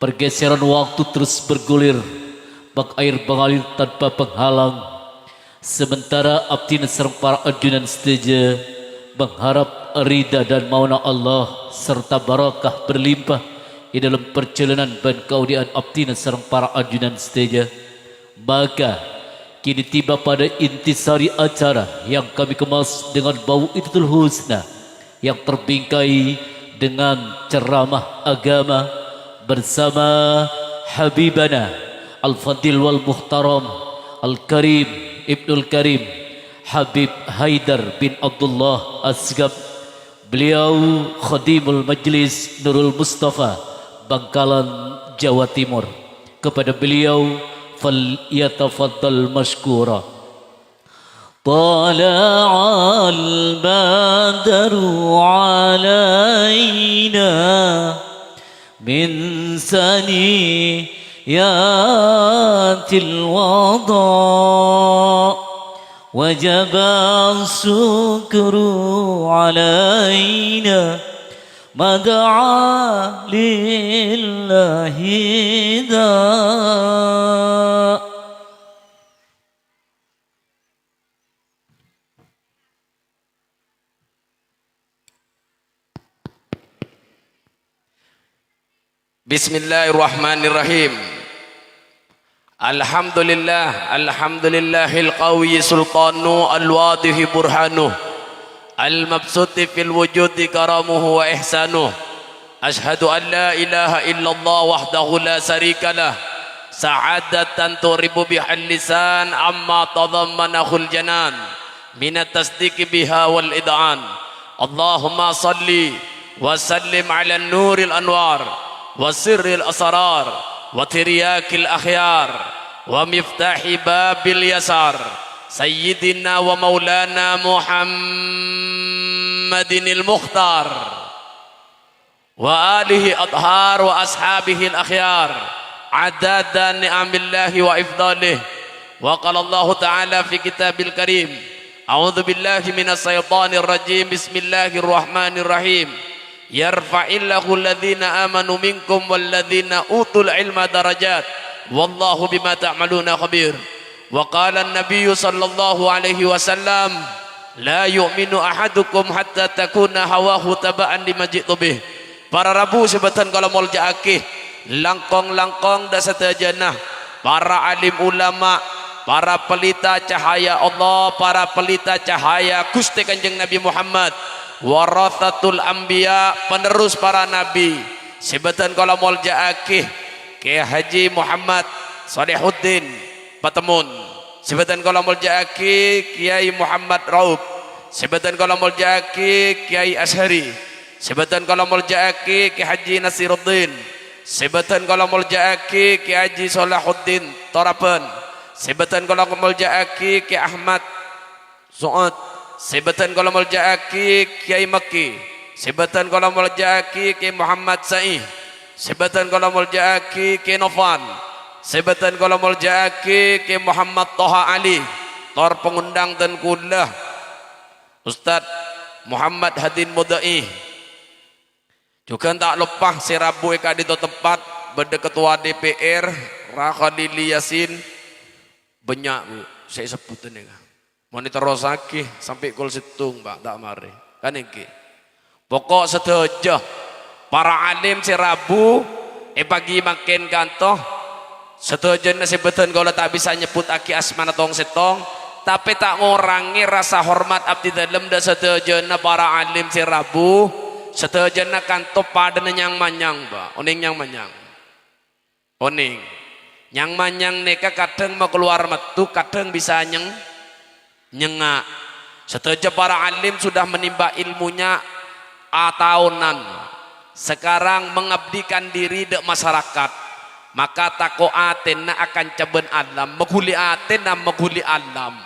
Pergeseran waktu terus bergulir, bak air mengalir tanpa penghalang. Sementara abdi serang para ajunan setuju mengharap ridha dan mauna Allah serta barakah berlimpah di dalam perjalanan dan kaudian abdi serang para ajunan setuju. Maka kini tiba pada intisari acara yang kami kemas dengan bau Idul Husna yang terbingkai dengan ceramah agama bersama Habibana Al-Fadil wal Muhtaram Al-Karim Ibnul Karim Habib Haidar bin Abdullah Asgab. Beliau Khadimul Majlis Nurul Mustafa Bangkalan Jawa Timur. Kepada beliau falyatafaddal mashkura. طلع البدر علينا من ثنيات الوضاء وجب الشكر علينا ما دعا لله داء. Bismillahirrahmanirrahim. Alhamdulillahil qawi sultanu al-wadihi burhanuh al-mabsuti fil wujudi karamuhu wa ihsanuh. Ashhadu an la ilaha illallah wahdahu la syarikalah sa'adatan turibu bihal lisan amma tadammanahul janan minat tasdiqi biha wal id'an. Allahumma salli wa sallim ala nuril anwar وسر الأسرار وترياك الأخيار ومفتاح باب اليسار سيدنا ومولانا محمد المختار وآله أطهار وأصحابه الأخيار عدد نعم الله وإفضاله. وقال الله تعالى في كتاب الكريم أعوذ بالله من الشيطان الرجيم بسم الله الرحمن الرحيم yarfa'illahu alladhina amanu minkum walladhina utul ilma darajat wallahu bima ta'maluna khabir. Wa qala an-nabiyyu sallallahu alaihi wasallam la yu'minu ahadukum hatta takuna hawahu taba'an lima ji'tu bih. Para rabu sebatan kalau mau jaakih langkong-langkong da satajana para alim ulama, para pelita cahaya Allah, para pelita cahaya Gusti Kanjeng Nabi Muhammad, warathatul anbiya, penerus para nabi. Sebatan kalau mau jaakih Kiai Haji Muhammad Salihuddin Patemun, sebatan kalau mau jaakih Kiai Muhammad Raub, sebatan kalau mau jaakih Kiai Ashari, sebatan kalau mau jaakih Kiai Haji Nasiruddin, sebatan kalau mau jaakih Kiai Haji Salahuddin Torapen, sebatan kalau mau jaakih Kiai Ahmad Suad, sebatan kalau muljaaki Kiai Makki, sebatan kalau muljaaki Kiai Muhammad Saih, sebatan kalau muljaaki Kiai Nofan, sebatan kalau muljaaki Kiai Muhammad Toha Ali, tor pengundang dan kulah Ustaz Muhammad Hadin Mudai. Juga tak lupa si Rabu eka di tempat beda ketua DPR Rakhalili Yasin banyak bu saya sebutin ya. Monitor rosaki sampai kul situng mbak tak mari kan iki pokok sedaja para alim si Rabu pagi makin kantoh sedaja nasibatan kalau tak bisa nyebut aki asmana tong setong tapi tak ngurangi rasa hormat abdi dalam dan sedaja para alim si Rabu sedaja kantoh pada nyang manyang mbak oning nyang manyang oning nyang manyang neka kadang mau keluar metu kadang bisa nyengak. Setelah para alim sudah menimba ilmunya tahunan, sekarang mengabdikan diri dek masyarakat, maka tako atena akan ceben alam, menghuli atena menghuli alam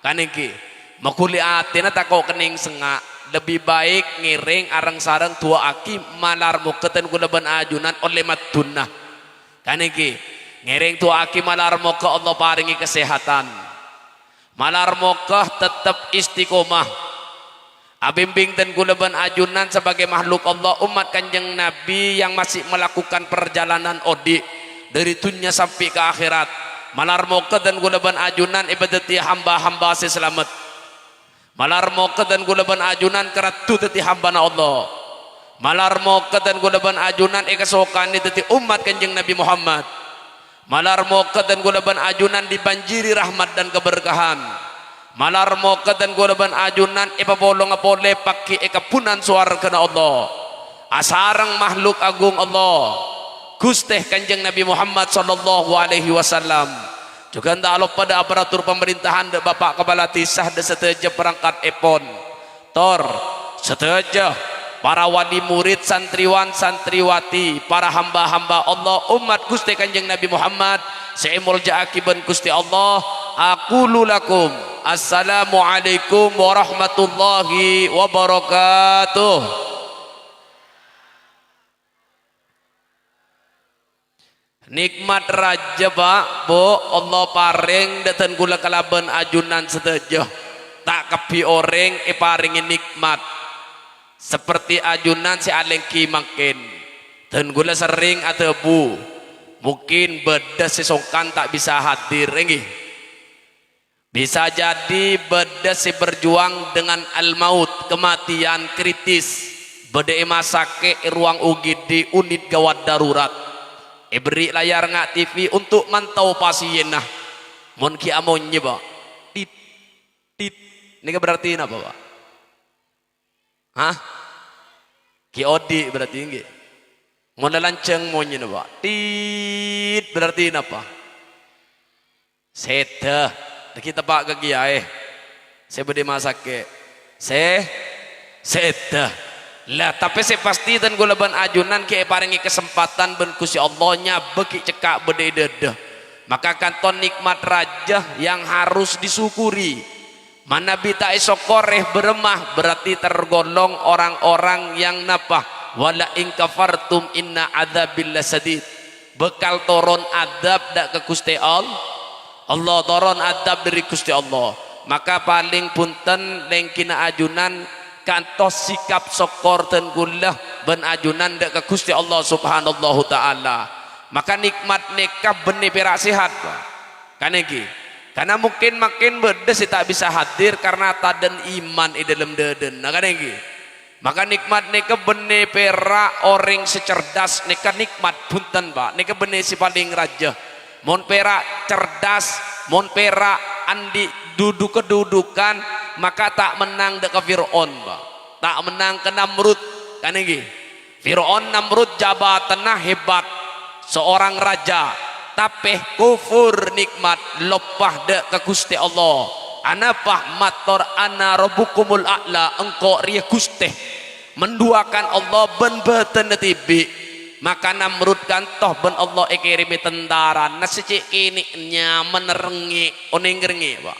kan iki menghuli atena tako kening sengak lebih baik ngiring arang sarang tua aki malar muketen kuleban ajunan oleh matuna kan iki ngiring tua aki malar muka Allah paringi kesehatan malar mokah tetap istiqomah Abimbing dan kulaban ajunan sebagai makhluk Allah umat kanjeng Nabi yang masih melakukan perjalanan odik dari dunia sampai ke akhirat. Malar moga dan kulaban ajunan ibadati hamba-hamba selamat. Malar moga dan kulaban ajunan keratu teti hamba na Allah. Malar moga dan kulaban ajunan ikasokani teti umat kanjeng Nabi Muhammad. Malar moga dan kulaban ajunan dibanjiri rahmat dan keberkahan. Malar moga dan kulaban ajunan ipabolong apole paki ikapunan suara kena Allah. Asarang makhluk agung Allah Gusteh kanjeng Nabi Muhammad sallallahu alaihi wasallam. Juga ndak lupa pada aparatur pemerintahan de Bapak Kepala Tisah de seteja perangkat epon. Tor seteja para wali murid, santriwan, santriwati, para hamba-hamba Allah umat Gusti kanjeng Nabi Muhammad seimul ja'akiban Gusti Allah. Aqulu lakum assalamualaikum warahmatullahi wabarakatuh. Nikmat raja Pak Bu Allah paring datan gula kalaban ajunan seteja tak kepi orang paringin nikmat seperti ajunan si alengki makin dan gula sering atau bu mungkin beda sesokan tak bisa hadir enggih. Bisa jadi beda si berjuang dengan al-maut kematian kritis beda masake ruang UGD unit gawat darurat. Beri layar ngak TV untuk mantau pasien nah. Mon ki amonnya Pak. Tit tit. Ini berarti apa Pak? Hah? Ki odi berarti nggih. Mon lanceng monnya Pak. Tit berarti apa? Seta. Kita Pak ke kiai. Saya bede masake. Seta. Lah tapi saya pasti dan gulaban ajunan ki paringi kesempatan ben Gusti Allahnya beki cekak bede dedah. Maka kanton nikmat raja yang harus disyukuri. Mana bita isokoreh beremah berarti tergolong orang-orang yang napah. Wala in kafartum inna adzabil lasadid. Bekal toron adab dak ke Gusti Allah. Allah toron adab dari Gusti Allah. Maka paling punten lengkina ajunan kantos sikap sokor dan gullah ben ajunan dak ke Gusti Allah subhanahu ta'ala. Maka nikmat nikah benih perak sehat kan iki karena mungkin makin bedes tak bisa hadir karena taden iman di dalam deden nah kan iki. Maka nikmat nikah benih perak orang secerdas nikah nikmat punten Pak nikah benih si paling raja mon perak cerdas mon perak andi duduk kedudukan maka tak menang dek Fir'aun Pak. Tak menang ke Namrud kan ini Fir'aun Namrud jabatannya hebat seorang raja tapi kufur nikmat lopah dek ke Gusti Allah. Ana pahmator ana rabbukumul a'la engkau ria Gusti menduakan Allah ben beten tibi. Maka Namrud kan toh ben Allah ikirimi tentara nasicik ini nyaman rengi oning rengi Pak.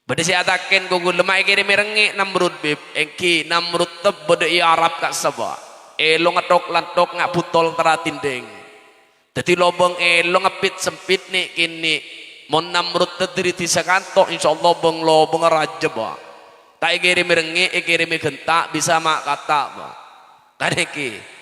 Bade si ataken gugul lemah ikiri merengi Namrud bib engki Namrud teb bade i Arab kak saba elo ngatok lantok ngak putol teratindeng dadi lobeng elo ngepit sempit nih kini mon Namrud terdiri tisa kantok insyaallah beng lobeng raja Pak tak ikiri merengi ikiri gentak bisa mak kata Pak kadeki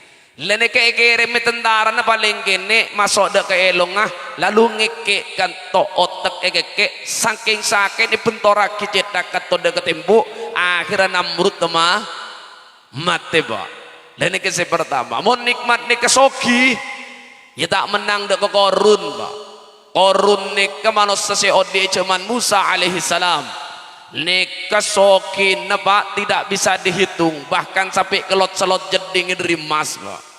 lene ke kirim tentara na paling kene masuk dak ke elongah lalu ngeke kanto otak ekeke saking sakit dipentora kicetak kanto dak ketembok akhirnya Namrud temah mati Pak. Lene ke pertama mon nikmat nih kesogi ya tak menang dak ke Korun Pak. Korun nih ke manusia seodi cuman Musa alaihi salam nih kesogi na Pak tidak bisa dihitung bahkan sampai kelot selot jeding dari emas Pak.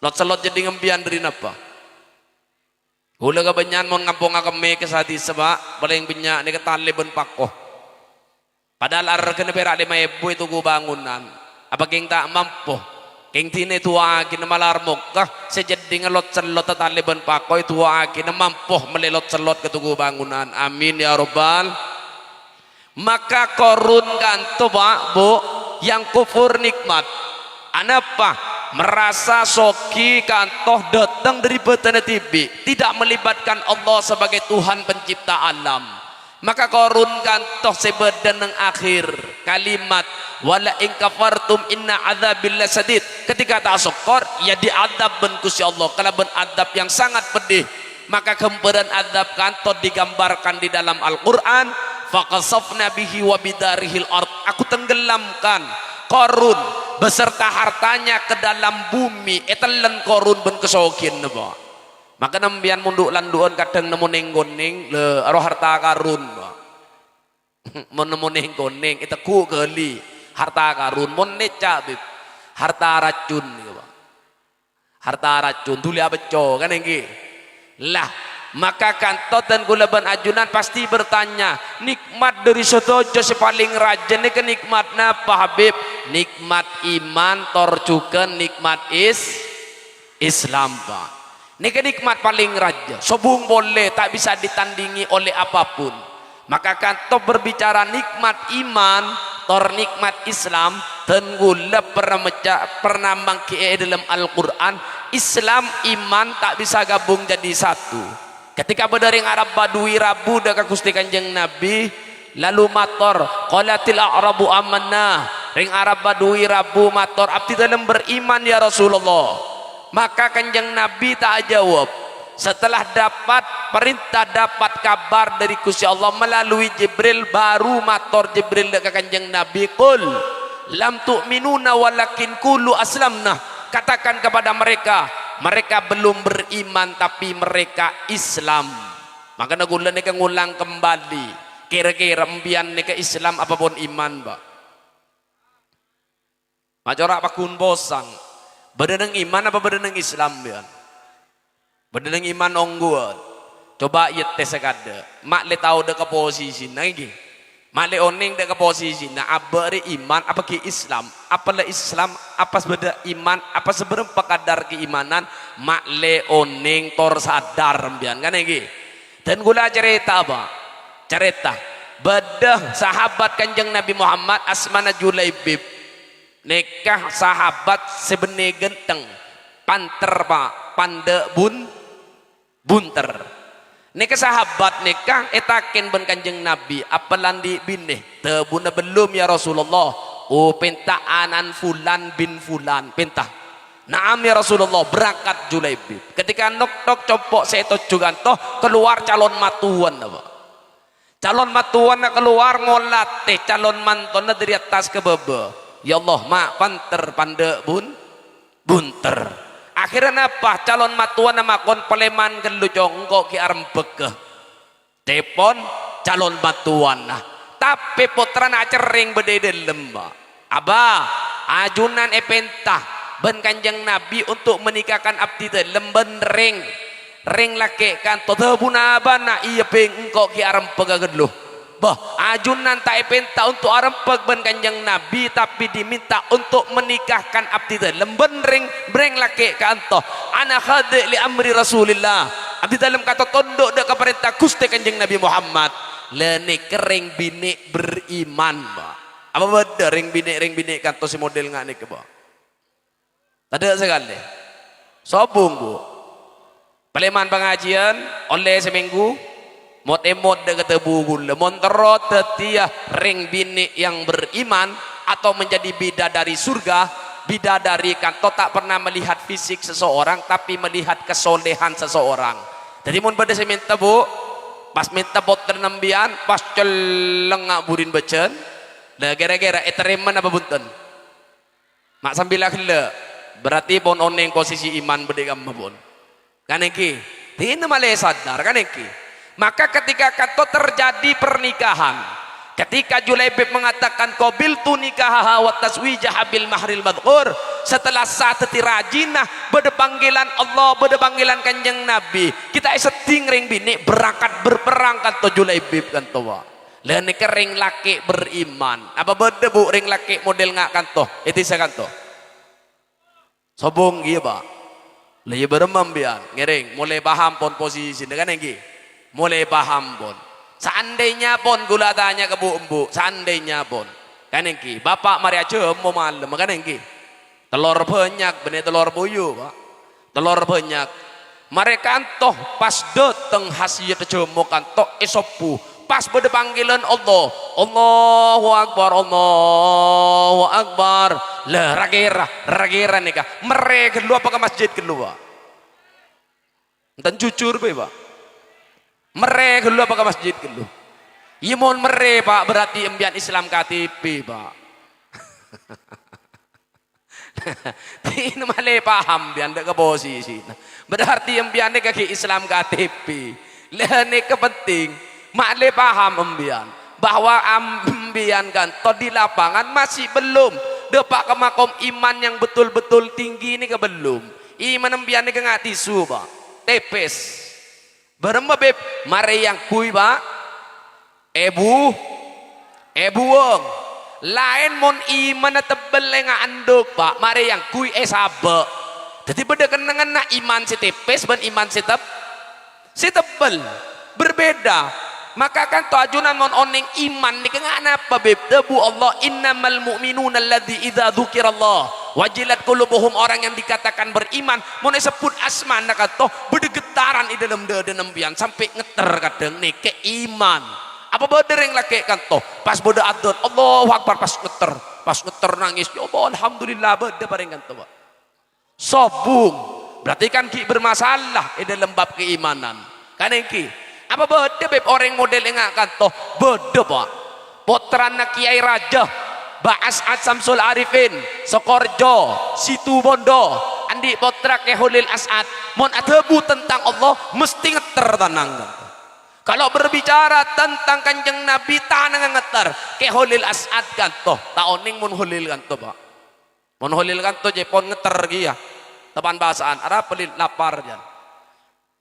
Lot selot jadi ngembian dari napa? Hula kebanyakan mau ngampung akame kesadi sebab paling banyak ni ketali ben pakoh. Padahal ar kena perak 5.000 itu ku bangunan. Apa keng tak mampu? Keng tine tua kena malar mokah sejadi ngelot selot tali ben pakoh itu kena mampu melelot selot ke tugu bangunan. Amin ya robbal. Maka korun kanto Pak Bu yang kufur nikmat. Anapa? Merasa soki kantoh datang dari betana TV tidak melibatkan Allah sebagai Tuhan pencipta alam Maka korun kantoh sebedan ng akhir kalimat wala in kafartum inna adzabillah sadid. Ketika tak syukur ya diadab ben Gusti Allah kalaban adab yang sangat pedih. Maka kemperan adab kantoh digambarkan di dalam Al-Qur'an, faqasafna bihi wa bidarihil ard. Aku tenggelamkan korun beserta hartanya ke dalam bumi. Etelen korun ben kesokin napa. Maka nambian munduk landuan kadang nemu nenggoning le roh harta karun mon nemu nenggoning itu ku geli harta karun mon neca bib harta racun harta racun tuli abeco kan engki lah. Maka kantotan gulaban ajunan pasti bertanya nikmat dari sedojo sepaling raja ini kenikmatna apa Habib? Nikmat iman torjukan nikmat Islam Pak. Ini kenikmat paling raja, sobung boleh tak bisa ditandingi oleh apapun. Maka kanto berbicara nikmat iman, tor nikmat Islam, tenggula pernah mangkie dalam Al-Quran, Islam iman tak bisa gabung jadi satu. Ketika berdaring Arab Badui Rabu dekat Gusti Kanjeng Nabi, lalu mator, qalatil a'rabu amanna, ring Arab Badui Rabu mator, abdi dalam beriman ya Rasulullah. Maka Kanjeng Nabi tak jawab. Setelah dapat perintah, dapat kabar dari Gusti Allah melalui Jibril, baru mator Jibril dekat Kanjeng Nabi, qul lam tu'minuna walakin qulu aslamna. Katakan kepada mereka, mereka belum beriman tapi mereka Islam. Maka nagulan nika ngulang kembali. Kira-kira embian nika Islam apapun iman, Pak. Macorak pakun bosang. Berenang iman apa berenang Islam bian? Berenang iman ongguan. Coba iet tes sekada. Mak le tahu dek posisi lagi. Mak le oning dek posisi. Nah abari iman apa ke Islam? Apa le Islam? Apa sebeda iman? Apa seberapa kadar keimanan? Mak le oning tor sadar bian kan lagi. Dan gula cerita apa? Cerita. Bedah sahabat Kanjeng Nabi Muhammad asmana Julaibib. Nikah sahabat sebene genteng panter Pak pande bunter nikah sahabat nikah etaken ben Kanjeng Nabi apalandi binih tebuna belum ya Rasulullah pentaan fulan bin fulan pentah naam ya Rasulullah berangkat Julaibib ketika nok copok seto juga toh keluar calon matuan apa calon matuan keluar ngolat calon manton dari atas ke bawah. Ya Allah mak panter pande bunter akhirnya apa calon matuan nama kon peleman kelujong kok ki arembek telepon calon matuan nah tapi putra na cering bede delem abah ajunan epentah ben Kanjeng Nabi untuk menikahkan abdi delem ben ring laki kan tote bunabana iya peng engkau ki arembek geluh. Bah, ajunan tak epenta untuk arempeg ben Kanjeng Nabi tapi diminta untuk menikahkan abdi dalam benring breng laki kanto ana khadi li amri Rasulillah abdi dalam kata tondok dek perintah Gusti Kanjeng Nabi Muhammad lene kering bini beriman ba apa beda ring bini kanto si model ngak nih ke ba ada sekali sobung bu peleman pengajian oleh seminggu mot-emot de ketebugul monterot tetia ring bini yang beriman atau menjadi bidadari surga bidadari kan tak pernah melihat fisik seseorang tapi melihat kesolehan seseorang jadi mun pada saya minta bu pas minta bot ternembian pas celengak burin becen dah gara-gara etereman apa bunten mak sambil akhirnya berarti pon oneng posisi iman bedegam pun kan iki ini malah sadar kan iki. Maka ketika kato terjadi pernikahan ketika Julaibib mengatakan qabiltu nikahaha wa taswijaha bil mahril madhkur setelah saat tirajinah bede panggilan Allah bede panggilan Kanjeng Nabi kita seting ring bini berangkat berperang kanto Julaibib kanto wa lene kering laki beriman apa bede bu ring laki model ngak kanto itu saya kanto sobong iya ba lagi beremam bian ngering mulai paham pon posisi dengan yang mulai paham pun seandainya pun gula tanya ke bu embu seandainya pun kan engki bapak mari aja mau malam kan engki telur banyak benih telur buyu pak telur banyak mereka antoh pas dateng hasil jemuk antoh esopu pas pada panggilan Allah, Allahu Akbar, Allahu Akbar, lah ragera nih kah mereka keluar apa ke masjid keluar dan jujur pak mereka keluar apa ke masjid keluar iya mohon mereka pak berarti embian Islam KTP pak ini malah paham biar ndak ke posisi berarti embian kaki Islam KTP lah ini kepenting malah paham embian bahwa ambian kan toh di lapangan masih belum depak ke makom iman yang betul-betul tinggi ini ke belum iman ambian ini ke nggak tisu pak tepes berempat beb mari yang kui pak ebu wong lain mon iman tebel nga anduk pak mari yang kui sabe jadi beda kenangan nak iman si tepes dan iman si tebel berbeda maka kan tu ajunan mon oning iman ni kenapa apa beb debu Allah innamal mu'minuna alladzi idza dzukirallah wajilat qulubuhum orang yang dikatakan beriman mun sebut asma nak kata berdegetaran di dalam dada nembian sampai ngeter kadang ni ke iman apa bedereng laki kan toh pas bodo adon Allahu Akbar pas ngeter nangis ya Allah alhamdulillah beda bareng kan toh sobung berarti kan ki bermasalah di dalam bab keimanan kan ki apa beda beb orang model yang akan toh beda pak putrana Kiai Raja Ba'as Samsul Arifin Sokorjo Situ Bondo Andi Potra Kehulil As'ad mon adebu tentang Allah mesti ngeter tanang kalau berbicara tentang kanjeng Nabi tanang ngeter Kehulil As'ad kan toh taoning mon hulil kan toh pak mon hulil kan toh jepon ngeter gia tepan bahasaan ada pelit lapar jan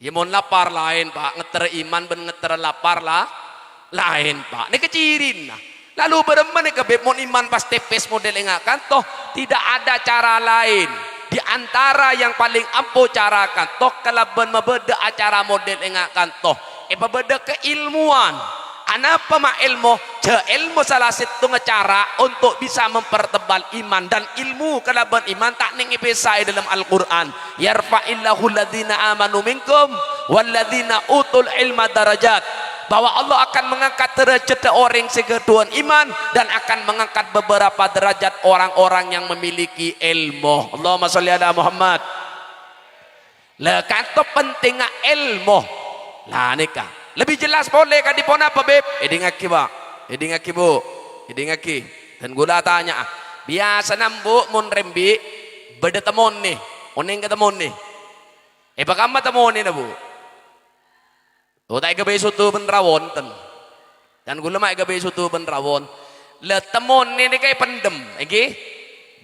ya mon lapar lain pak ngeter iman ben ngeter lapar lah lain pak ini kecirin nah lalu beremen ke beb mon iman pas tepes model engakan toh tidak ada cara lain di antara yang paling ampuh cara kan toh kalaban mabeda acara model engakan toh beda keilmuan anapa ma ilmu ilmu salah satu cara untuk bisa mempertebal iman dan ilmu kalaban iman tak ning ipesai dalam Al-Qur'an yarfa'illahu alladhina amanu minkum walladhina utul ilma darajat bahwa Allah akan mengangkat derajat orang segeduan iman dan akan mengangkat beberapa derajat orang-orang yang memiliki ilmu Allahumma sholli ala Muhammad lah kata pentingnya ilmu lah nikah lebih jelas boleh kan dipon apa beb ngaki pak ngaki bu ngaki dan gula tanya biasa nambu mun rembi beda temon nih oning ketemon nih pakama temon nih na bu o tay gabi sutu benrawon ten dan gula mai gabi sutu benrawon le temon nih kay pendem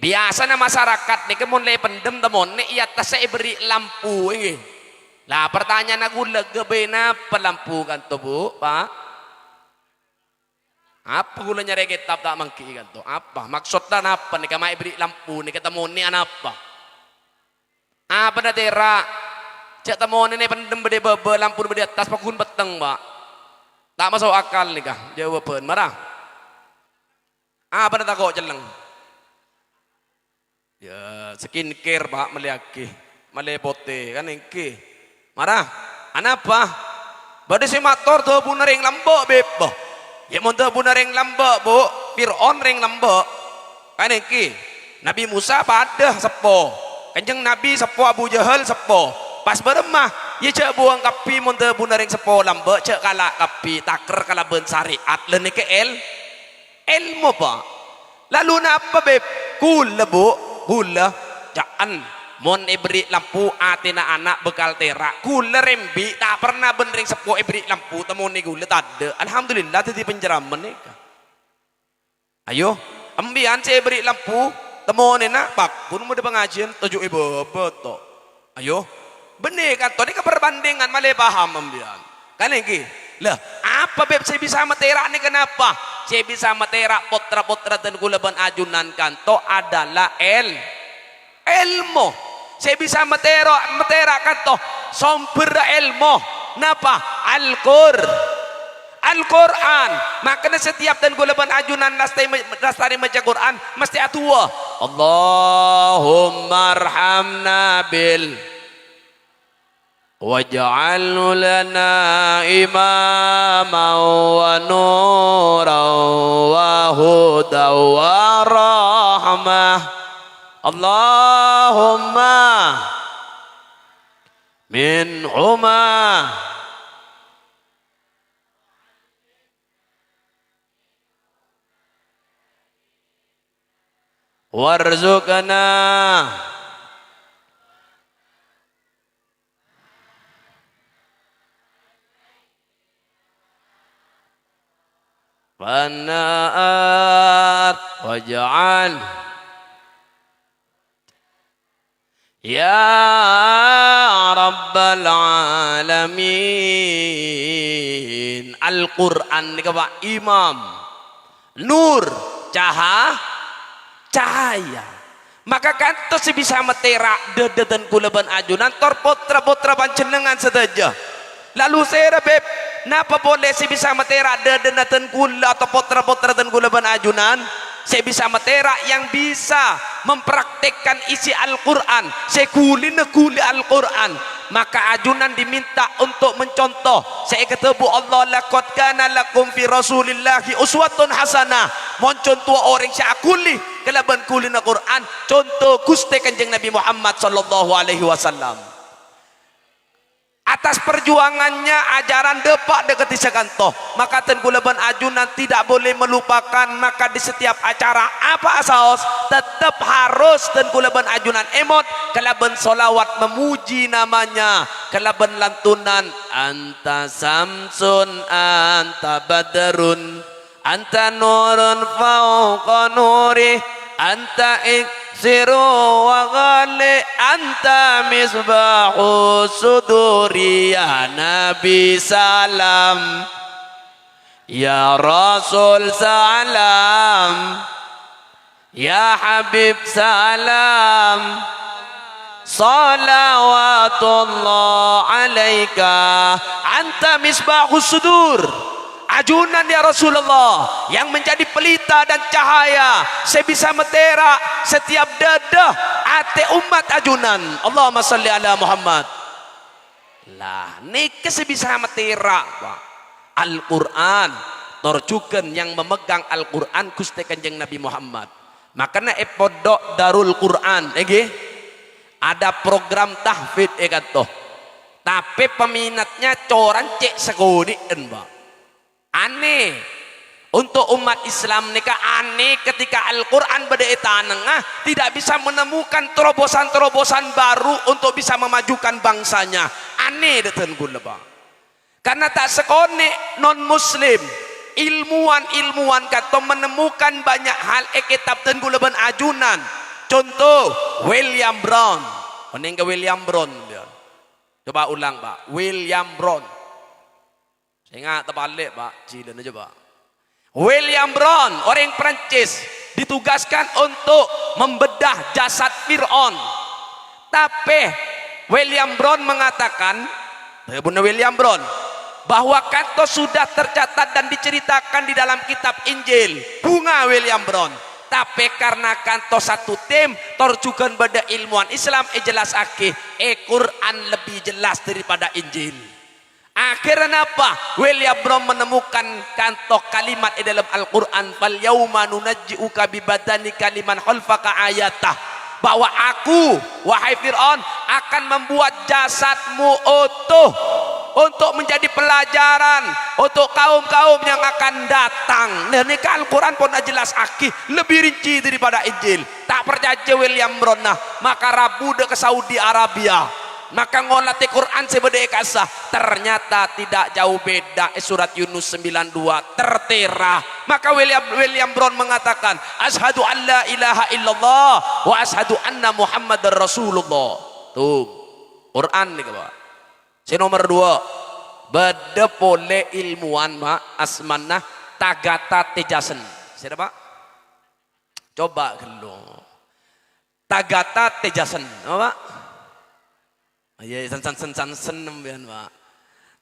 biasa na masyarakat nih kemun le pendem temon nih iya tasay beri lampu lah pertanyaan aku gabi na pelampu kan to bu pak apa gula nyari kitab tak mangki kan to apa maksudnya apa nih kamai beri lampu nih ketemu nih apa na tera cak temu nih pendem bede bebe lampu bede atas pakun peteng pak tak masuk akal nih kah jawaban marah apa na takut jeleng ya skincare pak meliaki melepote kan engke marah anapa bade si motor tuh pun ring lambok beb ya mon tuh pun ring lambok bu Fir'aun ring lambok kan engke Nabi Musa pada sepo kanjeng Nabi sepo Abu Jahal sepo pas beremah ya cek buang kapi mon tuh pun ring sepo lambok cek kalak kapi taker kala ben syariat lene ke ilmu pak lalu napa beb kula bu kula jaan mon ibri lampu atina anak bekal terak kula rembi tak pernah benring sepo ibri lampu temon ni kula tade alhamdulillah tadi penjeraman ni ayo ambian saya beri lampu temon ni nak pak pun muda pengajian tujuh ibu betul ayo benih kan tadi keperbandingan malah paham ambian kan lagi lah apa beb saya bisa materak ni kenapa saya bisa materak potra-potra dan kula ban ajunan kanto adalah ilmu saya bisa materak kan toh sumber ilmu napa Al-Quran makanya setiap dan gulaban ajunan lastari maca Quran mesti atua Allahumma arhamna bil waj'alhu lana imaman wa nuran wa hudan wa rahmah. Allahumma min warzuqna fanaat waj'al ya rabbal alamin. Al-Quran ini Pak imam, nur cahaya. Maka kanto si bisa meterak dedeten kulaban ajunan tor potra-potra panjenengan sedaja. Lalu saya beb, napa boleh si bisa meterak dedeten kula atau potra-potra den kulaban ajunan? Saya bisa meterak yang bisa mempraktekkan isi Al-Quran. Saya kuli Al-Quran. Maka ajunan diminta untuk mencontoh. Saya ketemu Allah laqad kana lakum fi rasulillahi uswatun hasanah. Mon contoh orang saya kuli kelaban kuli Al-Quran. Contoh Gusti Kanjeng Nabi Muhammad sallallahu alaihi wasallam. Atas perjuangannya ajaran depak dekati sekantoh, maka tengkulaban ajunan tidak boleh melupakan. Maka di setiap acara apa asaos tetap harus tengkulaban ajunan emot kelaban solawat memuji namanya, kelaban lantunan anta samsun anta badrun anta nurun fauqa nuri anta siru wa ghali anta misbahu suduri ya Nabi salam ya Rasul salam ya Habib salam salawatullah alaika anta misbahu sudur. Ajunan ya Rasulullah yang menjadi pelita dan cahaya. Saya bisa meterak setiap dadah ate umat ajunan. Allahumma salli ala Muhammad. Lah niki saya bisa meterak Pak. Al-Quran torjukan yang memegang Al-Quran Gusti Kanjeng Nabi Muhammad. Makanya pondok Darul Quran ada program tahfidz toh. Tapi peminatnya coran cek segodian Pak. Aneh untuk umat Islam nika aneh ketika Al-Quran beda nengah tidak bisa menemukan terobosan-terobosan baru untuk bisa memajukan bangsanya. Aneh deten gula Pak. Karena tak sekone non muslim ilmuwan kata menemukan banyak hal kitab ten gula ban ajunan. Contoh William Brown. Meninggal William Brown dia. Coba ulang Pak. William Brown. Saya ingat terbalik Pak, cilen aja Pak. William Brown, orang Perancis, ditugaskan untuk membedah jasad Fir'aun. Tapi William Brown mengatakan, William Brown, bahwa kanto sudah tercatat dan diceritakan di dalam kitab Injil. Bunga William Brown. Tapi karena kanto satu tim, torjukan pada ilmuwan Islam, jelas Quran lebih jelas daripada Injil. Akhirnya apa? William Brown menemukan kantok kalimat di dalam Al-Quran fal yauma nunajji'uka bibadani kaliman khalfaka ayatah, bahwa aku wahai Fir'aun akan membuat jasadmu utuh untuk menjadi pelajaran untuk kaum-kaum yang akan datang. Nah ini Al-Quran pun jelas lebih rinci daripada Injil. Tak percaya William Brown maka rabu ke Saudi Arabia. Maka ngolati Quran sebeda kasah ternyata tidak jauh beda surat Yunus 92 tertera. Maka William Brown mengatakan asyhadu an la ilaha illallah wa asyhadu anna Muhammadar Rasulullah. Tuh Quran nih Pak. Si nomor 2 beda pole ilmuwan Pak asmanah Tagata Tejasen. Siapa Pak? Coba dulu. Tagata Tejasen, apa Pak? Ya, sen nembian Pak.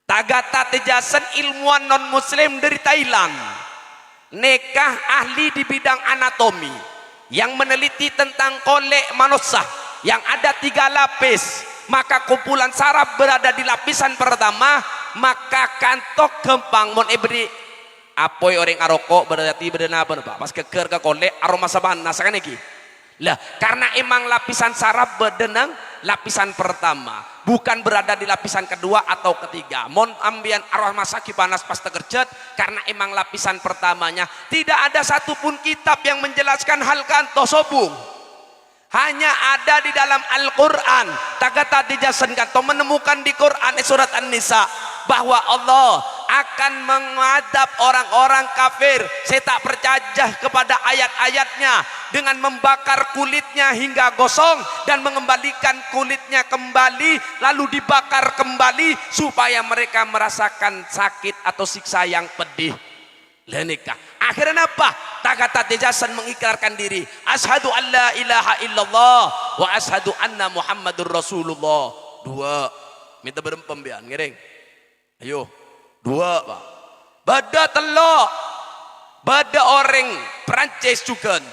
Tagata Tejasen ilmuwan non muslim dari Thailand. Nekah ahli di bidang anatomi yang meneliti tentang kolek manusia yang ada 3 lapis. maka kumpulan saraf berada di lapisan pertama, maka kantok gempang mon ebri apoi orang aroko berarti berdana apa Pak pas keker ke kolek aroma saban nasakan iki lah karena emang lapisan saraf berdenang lapisan pertama bukan berada di lapisan kedua atau ketiga mon ambian arwah masaki panas pas tekerjet karena emang lapisan pertamanya tidak ada satupun kitab yang menjelaskan hal kanto sobung hanya ada di dalam Al-Quran. Tagata dijasan kanto menemukan di Quran surat An-Nisa bahwa Allah akan mengadab orang-orang kafir saya tak percaya kepada ayat-ayatnya dengan membakar kulitnya hingga gosong dan mengembalikan kulitnya kembali lalu dibakar kembali supaya mereka merasakan sakit atau siksa yang pedih. Lenika akhirnya apa? Tagata tejasan mengikrarkan diri asyhadu an la ilaha illallah wa asyhadu anna muhammadur rasulullah. Dua minta berempem bian ngereng ayo dua Pak bada telok bada orang Perancis juga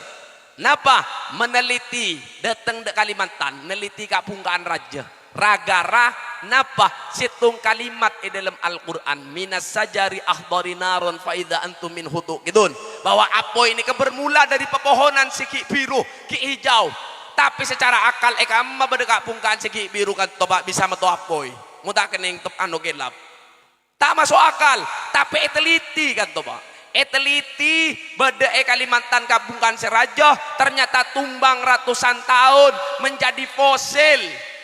napa meneliti datang de Kalimantan meneliti kapungkaan raja ragara napa situng kalimat di dalam Al-Quran minas sajari akhdari naron faida antum min hutu gitu bahwa apoy ini bermula dari pepohonan siki biru ki hijau tapi secara akal ekamma berdeka pungkaan siki biru kan toba bisa metu apoy mudah kening top anu gelap tak masuk akal tapi eteliti kan toba eteliti beda Kalimantan kabungkan seraja ternyata tumbang ratusan tahun menjadi fosil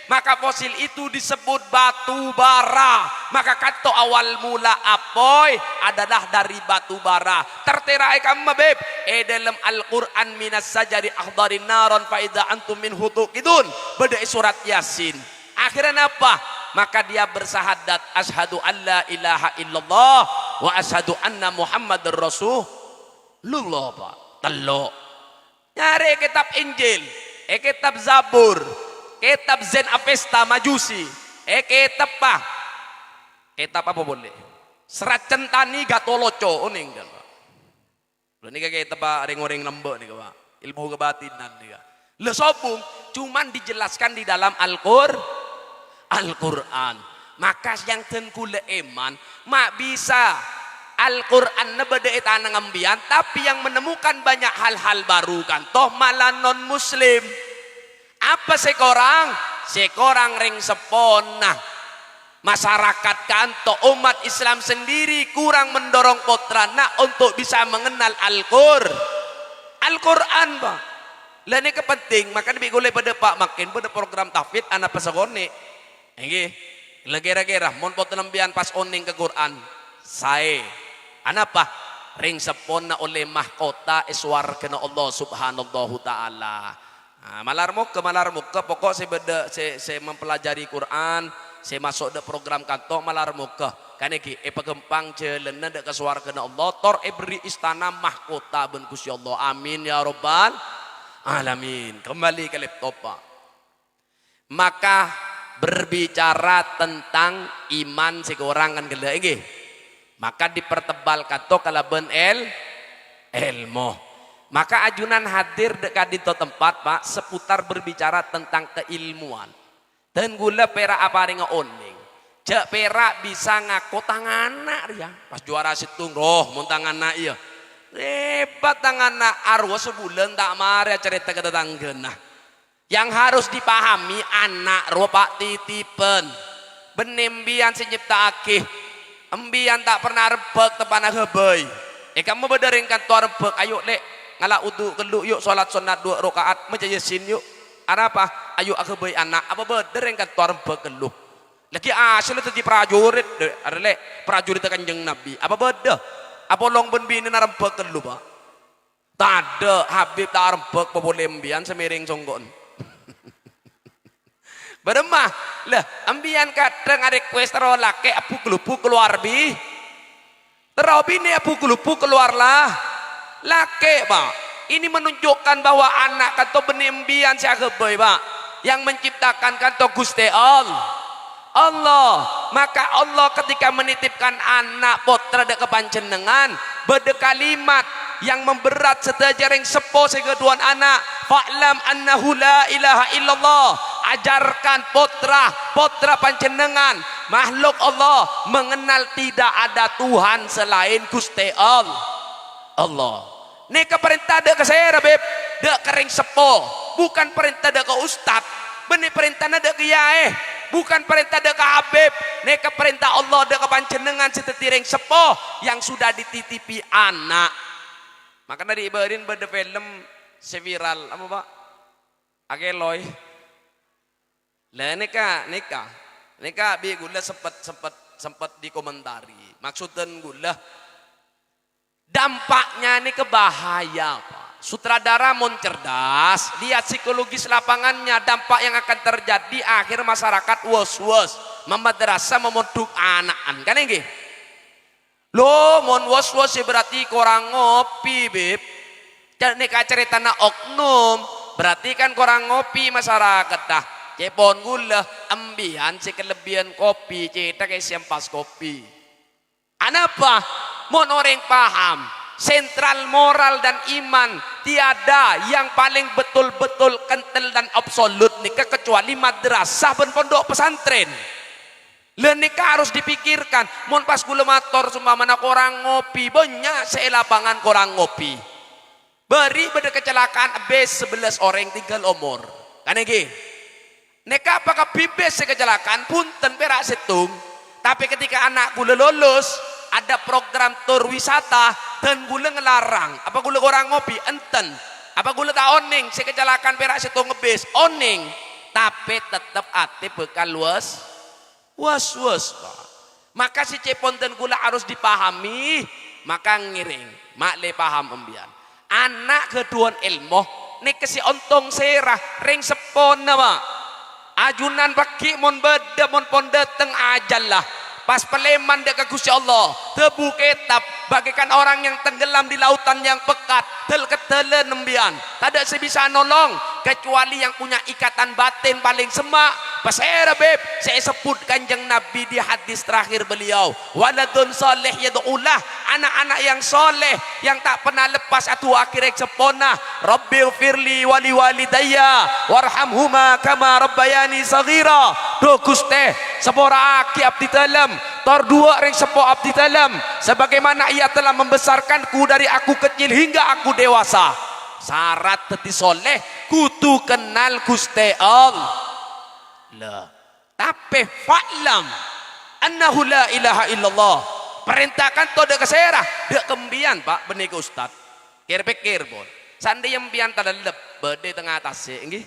maka fosil itu disebut batu bara maka kata awal mula apoy adalah dari batu bara tertera ikam mabib dalam Al-Quran minas sajari akhdarin naron faida antum min hutukidun beda surat Yasin akhirnya apa maka dia bersahadat asyhadu an la ilaha illallah wa asyhadu anna muhammadar rasulullah Pak telok nyari kitab Injil kitab Zabur kitab Zen Avesta Majusi kitab apa boleh serat centani gatoloco uning kan Pak ini kitab Pak ring-ring lembe nih Pak ilmu kebatinan nih le sobung cuman dijelaskan di dalam Al-Quran maka yang tengkule iman mak bisa Al-Quran nebede tanang ambian tapi yang menemukan banyak hal-hal baru kan toh malah non muslim apa sekorang ring sepona masyarakat kanto umat Islam sendiri kurang mendorong putrana untuk bisa mengenal Al-Quran Pak lah ini kepenting maka dibigulai pada Pak makin pada program tafid anak pesagone ini kira-kira mon potlambian pas oning ke Quran saya anak apa ring sepona oleh mahkota iswar kena Allah subhanahu ta'ala malar muka pokok saya mempelajari Quran saya masuk de program kantor malar muka kan iki pegempang celena de kesuar kena Allah tor beri istana mahkota ben Gusti Allah amin ya rabbal alamin kembali ke laptop Pak maka berbicara tentang iman seorang kan gila iki maka dipertebal kato kalaben ilmu maka ajunan hadir dekat di tempat Pak seputar berbicara tentang keilmuan dan gula perak apa ringa oning jak perak bisa ngaku tanganak ya pas juara situng roh mun tanganak iya hebat tanganak arwah sebulan tak marah cerita ke tetanggena yang harus dipahami anak roh Pak titipen benembian senyipta akih embian tak pernah rebek tepana hebei kamu bedering kantor rebek ayo lek ngala udu kelu yuk sholat sunat 2 rakaat maca yasin yuk ada apa ayo hebei anak apa bedering kantor rebek kelu lagi asli tadi prajurit ada lek prajurit Kanjeng Nabi apa beda apa long ben bini na rebek kelu Pak tak ada Habib tak rebek boleh embian semiring songgon beremah lah ambian kadang ada request laki apu kelupu keluar bi terobi ini apu kelupu keluarlah laki Pak ini menunjukkan bahwa anak kanto benih ambian si agabay Pak yang menciptakan kanto Gusti Allah maka Allah ketika menitipkan anak potra de kepanjenengan bede kalimat yang memberat sedajaring sepo segeduan anak fa'lam annahu la ilaha illallah ajarkan putra panjenengan makhluk Allah mengenal tidak ada Tuhan selain Gusti Allah. Neka perintah dek ke saya beb, dek kering sepo, bukan perintah dek ke ustad, benih perintah dek ke yae, bukan perintah dek ke habib. Neka perintah Allah dek ke panjenengan setetiring sepo yang sudah dititipi anak. Maka dari ibarin pada film seviral apa pak? Ageloy. Lah neka bi gula sempat dikomentari. Maksudnya gula dampaknya ini kebahaya Pak. Sutradara mon cerdas, lihat psikologis lapangannya, dampak yang akan terjadi akhir masyarakat was-was, memadrasah memoduk anak-an kan ini? Lo mon was-was berarti korang ngopi beb. Jadi cerita na oknum, berarti kan korang ngopi masyarakat dah. Cepon gula ambian si kelebihan kopi, cetak pas kopi. Anapa? Mon orang paham sentral moral dan iman tiada yang paling betul-betul kental dan absolut nikah kecuali madrasah dan pondok pesantren. Lenika harus dipikirkan. Mon pas gula motor sumpah mana korang ngopi banyak selapangan korang ngopi. Beri beda kecelakaan abis 11 orang tinggal umur. Kan iki? Neka apakah bibes kecelakaan punten perak setung. Tapi ketika anak gula lulus ada program tur wisata dan gula ngelarang apa gula orang ngopi enten apa gula tak oning si kecelakaan perak situ ngebis oning tapi tetap ati bekal was Pak. Maka si cepon dan gula harus dipahami maka ngiring mak le paham embian anak keduan ilmu nih kesi ontong serah ring sepon nama ajunan baki mon beda mon ponde teng ajal lah. Pas peleman dek Gusti Allah tebu ketap bagaikan orang yang tenggelam di lautan yang pekat tel ketele nembian tak ada sebisa nolong kecuali yang punya ikatan batin paling semak. Pas saya beb saya sebut kanjeng Nabi di hadis terakhir beliau waladun soleh yad'ulah anak-anak yang soleh yang tak pernah lepas atu akhirnya sepona Rabbil firli wali walidayya warhamhuma kama rabbayani saghira. Do Gusti sepora aki abdi dalam tor dua ring sepo abdi dalam sebagaimana ia telah membesarkanku dari aku kecil hingga aku dewasa. Syarat teti soleh kudu kenal Gusti Allah. Tapi fa'lam annahu la ilaha illallah. Perintahkan to dek keserah dek kembian Pak benih ke ustad kir-pikir pun sandi yang bian tadalep bede tengah atas nggih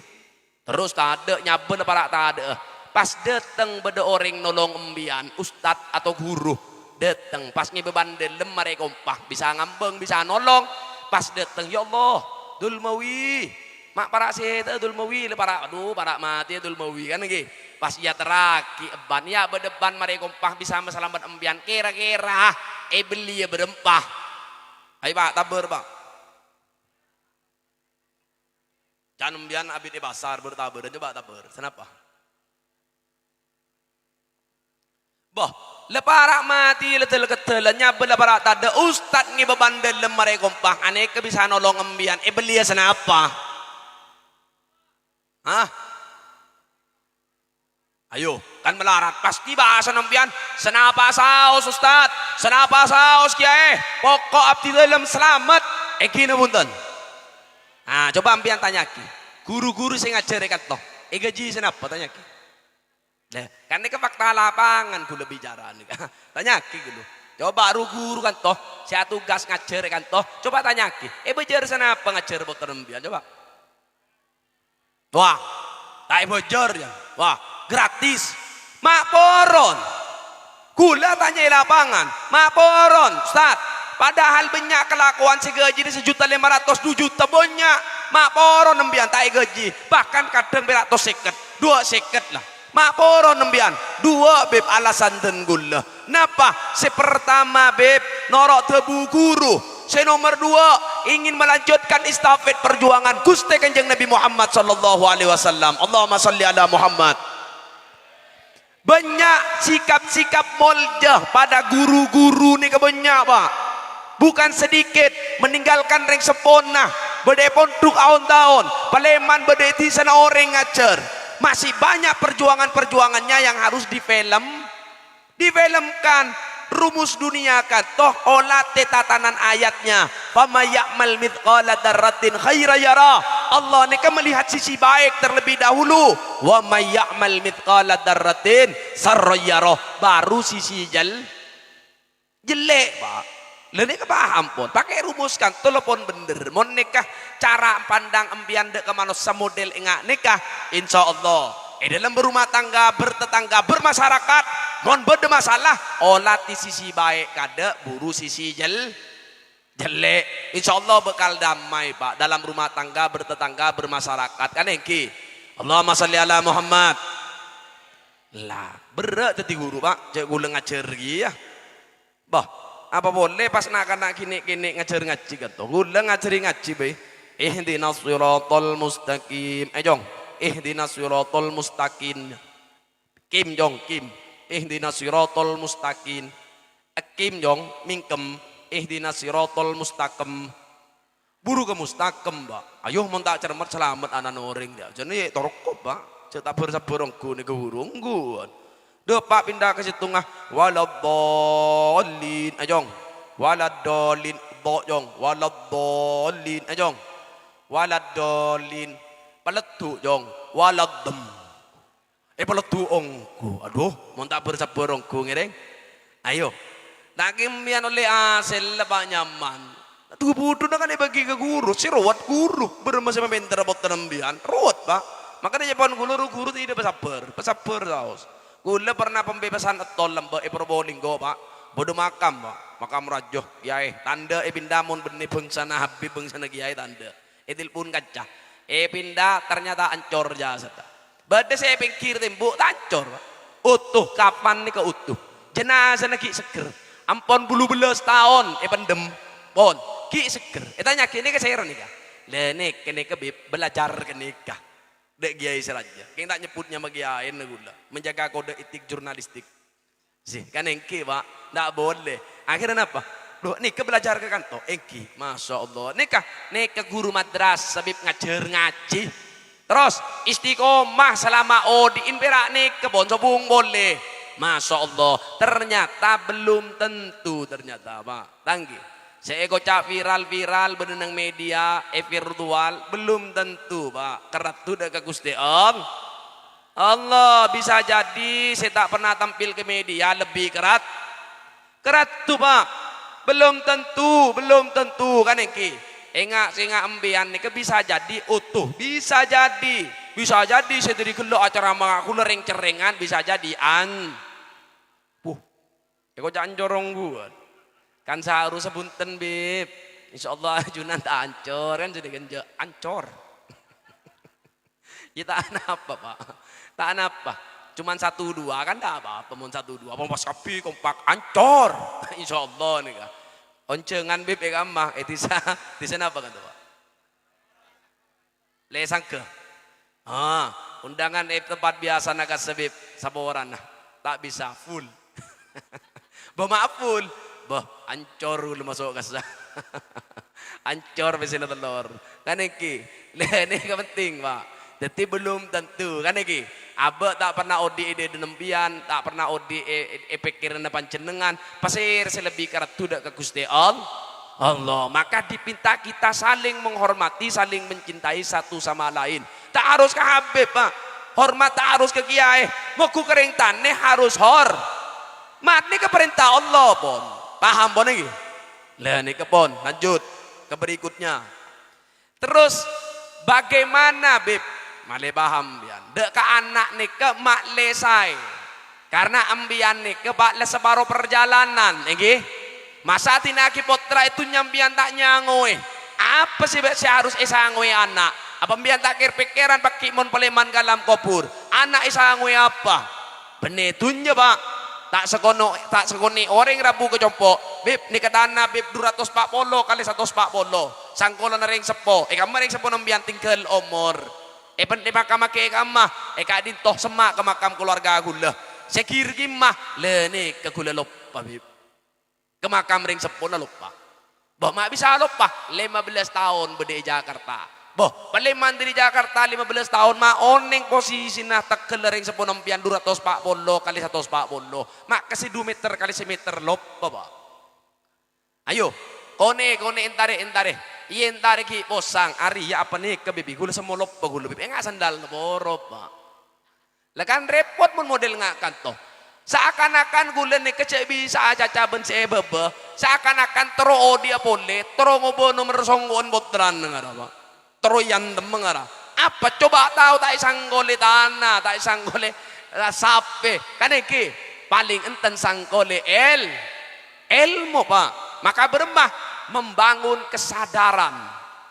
terus tade nyaben para tade pas dateng bede orang nolong embian ustad atau guru dateng pas ngibeban delem mereka kompah bisa ngambeng bisa nolong pas dateng ya Allah dulmawi mak para seta dulmawi le para aduh para mati dulmawi kan nggih pas ia teraki eban ya bedeban mereka kompah bisa meselamat embian kira-kira beli ya berempah ayo Pak tabur Pak jangan embian abid basar bertabur dan coba tabur kenapa boh leparak mati letel ketelannya beleparak tada ustad ngibeban delem mereka kompah aneh bisa nolong embian beli ya senapa hah ayo kan melarat pasti bahasa nempian senapa saos ustad senapa saos kiai pokok abdi dalam selamat gini punten nah coba ampian tanya ki guru-guru saya ngajar toh gaji senapa tanya ki kan ini ke fakta lapangan gula bicara nih tanya ki dulu coba guru kan toh saya tugas ngajar kan toh coba tanya ki bejar senapa ngajar boten nempian coba wah tak bejar ya wah gratis mak poron gula tanya lapangan mak poron Ustaz padahal banyak kelakuan si gaji di 1.500.000 2 juta banyak mak poron nembian tak gaji bahkan kadang beratus seket 2 seket lah mak poron nembian 2 beb alasan dan gula napa si pertama beb norok tebu guru si nomor 2 ingin melanjutkan istafet perjuangan Gusti Kanjeng Nabi Muhammad sallallahu alaihi wasallam Allahumma salli ala Muhammad. Banyak sikap-sikap moljah pada guru-guru nih kebanyak Pak bukan sedikit meninggalkan ring sepona bede ponduk tahun-tahun paleman bede di sana orang ngajar masih banyak perjuangannya yang harus difilmkan. Rumus dunia toh olate tatanan ayatnya, fama ya'mal mithqala dzarratin khaira yara. Allah ini kan melihat sisi baik terlebih dahulu, wa may ya'mal mithqala dzarratin sarra yara, baru sisi jelek Pak. Lalu ini paham pun pakai rumuskan telepon bener mon nikah cara pandang empian dek ke manusia model enggak nikah insyaallah dalam berumah tangga bertetangga bermasyarakat mon berde masalah olah di sisi baik kada buru sisi jelek insyaallah bekal damai Pak dalam rumah tangga bertetangga bermasyarakat kan engki Allahumma shalli ala Muhammad lah berat tadi guru Pak cek gula ngajar ya bah apa boleh pas nak kini ngajar ngaji kan tuh gula ngajari ngaji be ihdinas siratal mustaqim jong ihdinas siratal mustaqim kim jong kim ihdinas siratal mustaqim kim jong mingkem ihdinas siratal mustaqim buru ke mustaqim Pak ayo mau tak cermat selamat anak orang dia jadi torokop Pak cerita bersabarongku nih kehurungguan Pak pindah ke situ ngah waladolin ajong waladolin bojong waladolin ajong waladolin paletu jong waladem paletu ongku aduh mau tak bersabarongku ngereng ayo nakimian oleh asel Pak nyaman tuh budu kan bagi ke guru si rawat guru bermasa mementer bot tenembian rawat Pak makanya Jepang guru tidak bersabar taus gula pernah pembebasan tol lembek Probolinggo Pak bodoh makam Pak makam rajoh kiai tanda pindamun benih bangsa habib bangsa kiai tanda telepon kaca pindah ternyata ancor jasa bade saya pikir tembok ancor Pak utuh kapan nih ke utuh jenazah lagi seger ampun bulu belas tahun pendem pon ki seger tanya kini ke saya nikah lenek kini ke belajar ke nikah dek kiai saja kita tak nyebutnya magiain gula menjaga kode etik jurnalistik sih kan engki Pak ndak boleh akhirnya apa loh nikah belajar ke kantor engki masya Allah nikah guru madras sabib ngajar ngaji terus istiqomah selama odiin perak nikah bonso bung boleh masya Allah ternyata belum tentu ternyata Pak tanggi saya kocak viral benenang media virtual belum tentu Pak keratu dah ke Gusti Allah bisa jadi saya tak pernah tampil ke media lebih kerat tuh Pak belum tentu kan engki enggak singa embian nih bisa jadi utuh bisa jadi saya dari gelok acara aku lereng cerengan bisa jadi kocak anjorong buat kan seharusnya bunten bib insyaallah ajunan tak ancor kan jadi genje ancor kita apa Pak tak apa cuman 1-2 kan tak apa pemun 1-2 apa pas kapi kompak ancor insyaallah nih kak oncengan bib mah di sana apa kan tuh Pak lesang ke undangan tempat biasa naga sebib saboran tak bisa full maaf full ancor lu masuk ke sana ancor mesin telur kan iki ini penting Pak jadi belum tentu kan iki abah tak pernah odi ide denempian tak pernah odi pikiran panjenengan pasir selebih karatu dak ke Gusti Allah maka dipinta kita saling menghormati saling mencintai satu sama lain tak harus ke Habib Pak hormat tak harus ke kiai mau ku kering taneh harus mati ke perintah Allah pun paham pun lagi lah ini kepon lanjut ke berikutnya terus bagaimana Bib male paham bian dek ke anak nih ke mak lesai karena ambian nih ke bak le separuh perjalanan nggih masa tinaki potra itu nyambian tak nyangoe apa sih saya harus ngoe anak apa mbian tak pikiran pakai mon peleman kalam kopur anak ngoe apa benetunnya Pak tak sekoni orang rabu ke compo Bib ni katana Bib 240 kali 140 sangkola na ring sepo kamu ring sepo nambian tinggal umur pen di makam ke kamah kadin toh semak ke makam keluarga gula sekir gimah le ni ke gula lupa Bib ke makam ring sepo na lupa bah mak bisa lupa 15 tahun bede Jakarta Boh, Paleman dari Jakarta 15 tahun ma oneng posisi nah tekelereng 10 pian 240 kali 140. Mak kasih 2 meter kali 1 meter lop apa? Ayo, kone entare. Iya entare ki posang ari ya apa nih ke bibi gula semolop pa gula bibi enggak sandal na borop pa. Lekan repot mun model ngakan toh. Seakan-akan gula nih kecek bisa aja caben sebebe. Seakan-akan tero dia pole, tero ngobo nomor songgon botran ngara. Teroyan demengara. Apa coba tahu tak sanggole tanah, tak sanggole sape. Kan iki paling enten sanggole ilmu Pak. Maka berembah membangun kesadaran.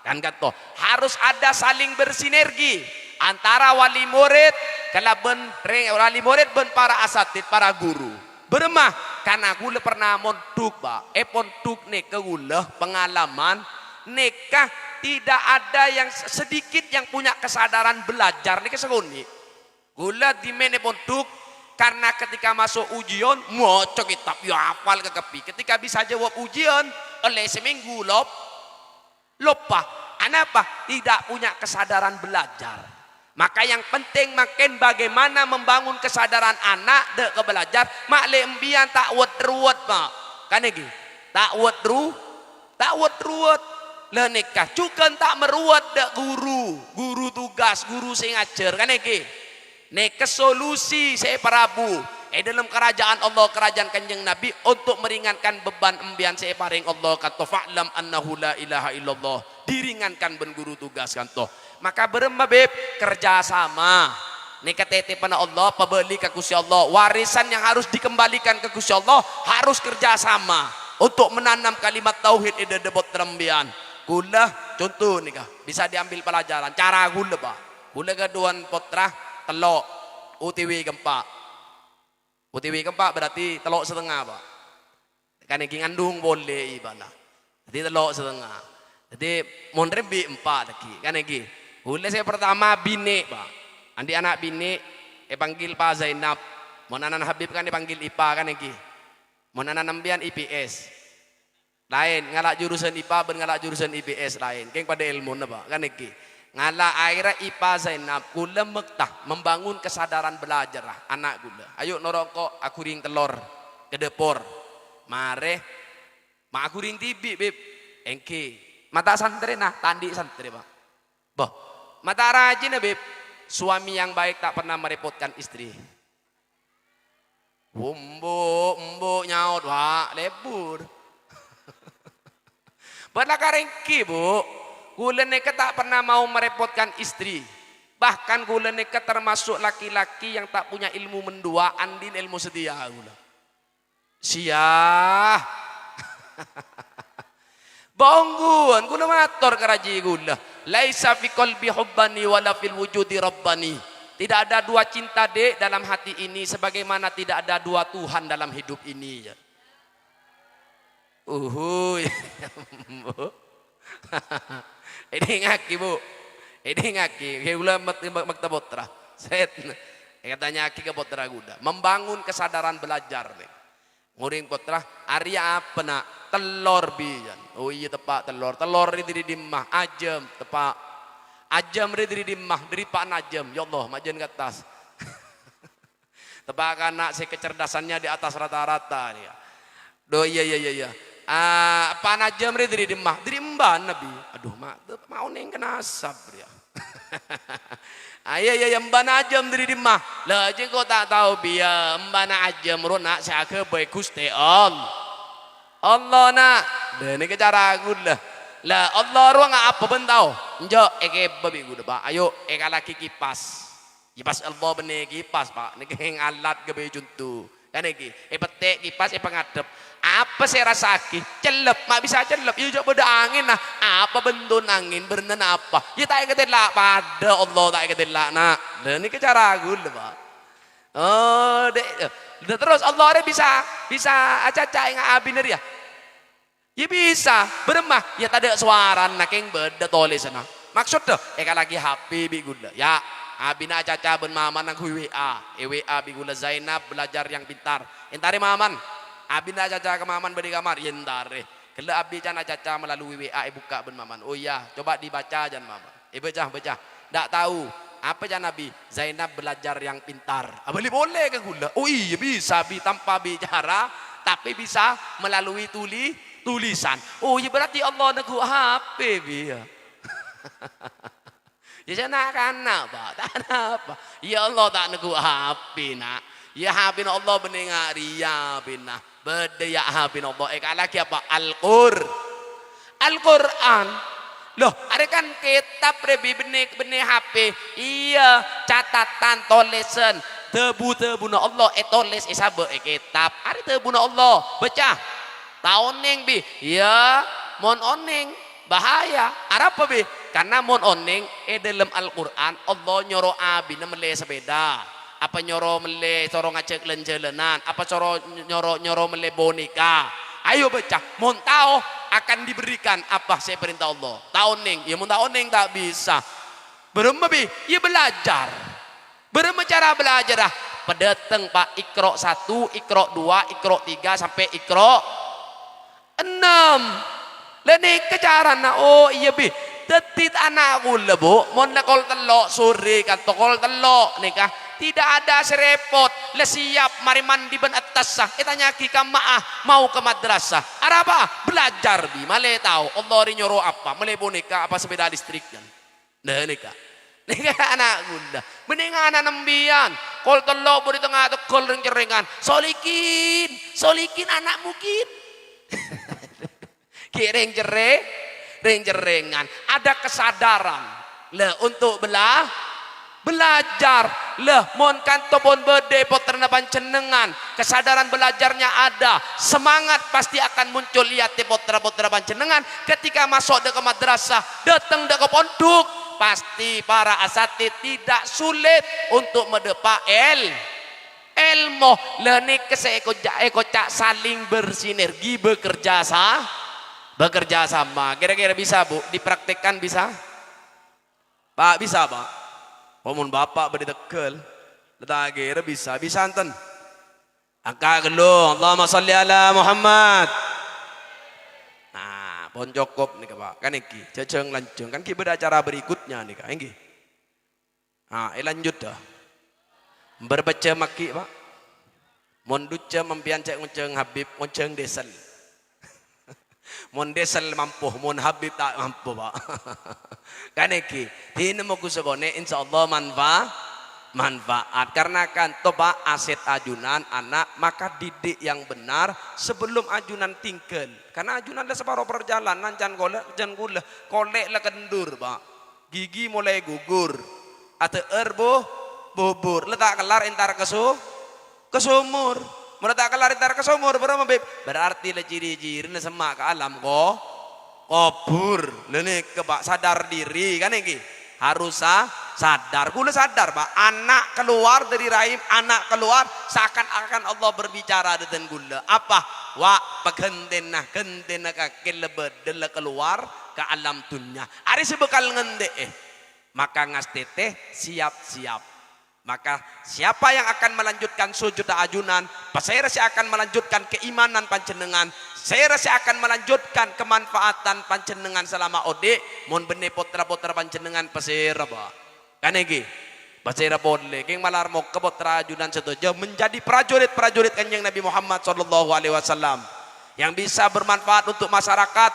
Kan kata harus ada saling bersinergi antara wali murid kalaben wali murid ben para asatid, para guru. Berembah karena gula pernah monduk Pak. Ponduk nih ke gula pengalaman nikah tidak ada yang sedikit yang punya kesadaran belajar nih kesegoni. Gula di mana ponduk karena ketika masuk ujian moco kitab ya hafal kekepi. Ketika bisa jawab ujian oleh seminggu lupa. Kenapa? Tidak punya kesadaran belajar. Maka yang penting makin bagaimana membangun kesadaran anak dek ke belajar. Mak lembian tak wet-ruwet Pak. Kan iki? Tak wet-ruwet. Lah nikah cukan tak meruat dak guru tugas guru sing ngajar kan iki nek solusi saya Prabu dalam kerajaan Allah kerajaan Kanjeng Nabi untuk meringankan beban embian saya paring Allah kata fa'lam annahu la ilaha illallah diringankan ben guru tugas kan toh maka beremba beb kerjasama nek titipan Allah pebeli ke Gusti Allah warisan yang harus dikembalikan ke Gusti Allah harus kerjasama untuk menanam kalimat tauhid di debot rembian. Gula contoh nih kah bisa diambil pelajaran cara gula Pak gula keduan potrah telok UTW gempa berarti telok setengah Pak kan yang ngandung boleh ibadah jadi telok setengah jadi monrebi 4 lagi kan lagi gula saya pertama bini Pak andi anak bini panggil Pak Zainab mau nanan Habib kan dipanggil IPA kan lagi mau nanan ambian IPS lain ngalak jurusan IPA ben ngalak jurusan IPS lain keng pada ilmu napa kan iki ngalak akhirnya IPA Zainab gula mektah membangun kesadaran belajar lah anak gula ayo norongko aku ring telur ke depor mare mak aku ring tibi beb engke mata santri nah tandi santri Pak boh mata rajin beb suami yang baik tak pernah merepotkan istri umbo nyaut wak lebur Pada karengki Bu, gula neka tak pernah mau merepotkan istri. Bahkan gula neka termasuk laki-laki yang tak punya ilmu mendua, andin ilmu setia gula. Siah. Bongguan gula mator keraji gula. Laisa fi qalbi hubbani wala fil wujudi rabbani. Tidak ada dua cinta dek dalam hati ini sebagaimana tidak ada dua Tuhan dalam hidup ini. Ini ngaki Bu, ini ngaki. Gula makta potra. Set, katanya ngaki ke potra guda. Membangun kesadaran belajar nih. Nguring potra, Arya apa nak? Telur bijan. Oh iya tepak telur. Telur di dimah ajem tepak. Ajem di dimah dari pak najem. Ya Allah, majen ke atas. Tepak anak si kecerdasannya di atas rata-rata dia. Do iya. Apa najam dari dimah dari mbak Nabi aduh mau neng kena asap dia iya mbak najam dari dimah lah aja kau tak tahu biar mbak najam rona saya ke baik Gusti Allah nak dan ini cara aku lah Allah ruang apa bentau njok babi gue Pak ayo laki kipas Allah bener kipas Pak ini keng alat ke juntu kan iki petek kipas pengadep apa saya rasaki celep mak bisa celep ya coba beda angin nah apa bentun angin bernen apa ya tak ingetin lah pada Allah tak ingetin lah nak dan ini cara aku Pak oh dek terus Allah bisa aca yang abiner ya bisa beremah ya tadi suara nak yang beda tulis sana maksud deh lagi HP bi gula ya abina caca ben maman nang WA bi gula Zainab belajar yang pintar entare maman abina caca ke maman beri kamar entare kela abi cana caca melalui WA buka ben maman oh iya coba dibaca jan maman Bacah. Tak tahu. Apa aja Nabi? Zainab belajar yang pintar. Boleh ke gula? Oh iya bisa tanpa bicara, tapi bisa melalui tulisan. Oh iya berarti Allah nagu HP dia. Ya nak apa? Tak apa. Ya Allah tak nagu HP nak. Ya HP Allah bening ria bina. Berdaya HP Allah. Lagi apa? Al-Quran. Loh, ada kan kitab benih HP. Iya, catatan tulisan. Tebu na Allah tulis sabe kitab. Ada tebu na Allah. Baca. Tahun neng bi. Ya, mon oneng bahaya. Apa bi? Karena mon oneng dalam Al-Qur'an Allah nyoro abi na mele sepeda. Apa nyoro mele coro ngacek lenjelenan. Apa coro nyoro mele boneka. Ayo baca. Mon tahu akan diberikan apa saya perintah Allah. Tahun neng, ya mau tahun neng tak bisa. Berapa bi? Ya belajar. Berapa cara belajar dah? Pedeteng Pak Iqra 1, Iqra 2, Iqra 3 sampai Iqra 6. Lene kejaran na oh iya bi. Tetit anakku lebo, mon nakol telok sore kan tokol telok nikah. Tidak ada serepot, le siap mari mandi ben atas sah. Tanya ki maah mau ke madrasah. Apa? Belajar bi, male tahu. Allah ri nyoro apa? Male boneka apa sepeda listrik kan. Nah nikah. Nikah anak gunda. Bening anak nembian. Kol telok budi tengah tekol ring cerengan. Solikin anak mungkin. Kireng jerengan. Ada kesadaran. Le untuk belajar lah mon kanto pon bede poterna pancenengan kesadaran belajarnya ada semangat pasti akan muncul lihat potra pancenengan ketika masuk ke madrasah datang ke pondok pasti para asatid tidak sulit untuk mendepa ilmu leni cak saling bersinergi bekerja sama kira-kira bisa Bu dipraktekkan bisa Pak bisa Pak. Pamun bapak berdekel, letagir bisa enten. Angka gelo, Allahumma salli ala Muhammad. Nah, pon cukup nih Pak, kan iki, ceceng lancung kan kita acara berikutnya nih Kak, iki. Nah, lanjut dah. Berbaca maki Pak. Mon duca mempian cek ngunceng Habib, ngunceng desel. Mon desel mampu, mon Habib tak mampu Pak. Kan iki tinemu kusebone insyaallah manfaat karena kan toba aset ajunan anak maka didik yang benar sebelum ajunan tinggal karena ajunan dah separuh perjalanan jan kolek lah kendur Pak gigi mulai gugur atau bubur letak kelar entar kesumur meletak kelar entar kesumur berarti le ciri-ciri semak ke alam kubur lene kebak sadar diri kan iki harus sadar kula sadar Pak anak keluar dari rahim anak keluar seakan-akan Allah berbicara dengan gula apa wa pagentena ka kelebedel keluar ke alam dunia ari sebekal ngende maka ngastete siap-siap maka siapa yang akan melanjutkan sujud ajunan saya rasa akan melanjutkan keimanan panjenengan saya rasa akan melanjutkan kemanfaatan panjenengan selama ode mon bene potra panjenengan pasir apa kan iki pasir boleh keng malar mau ke potra ajunan setuju menjadi prajurit Kanjeng Nabi Muhammad sallallahu alaihi wasallam yang bisa bermanfaat untuk masyarakat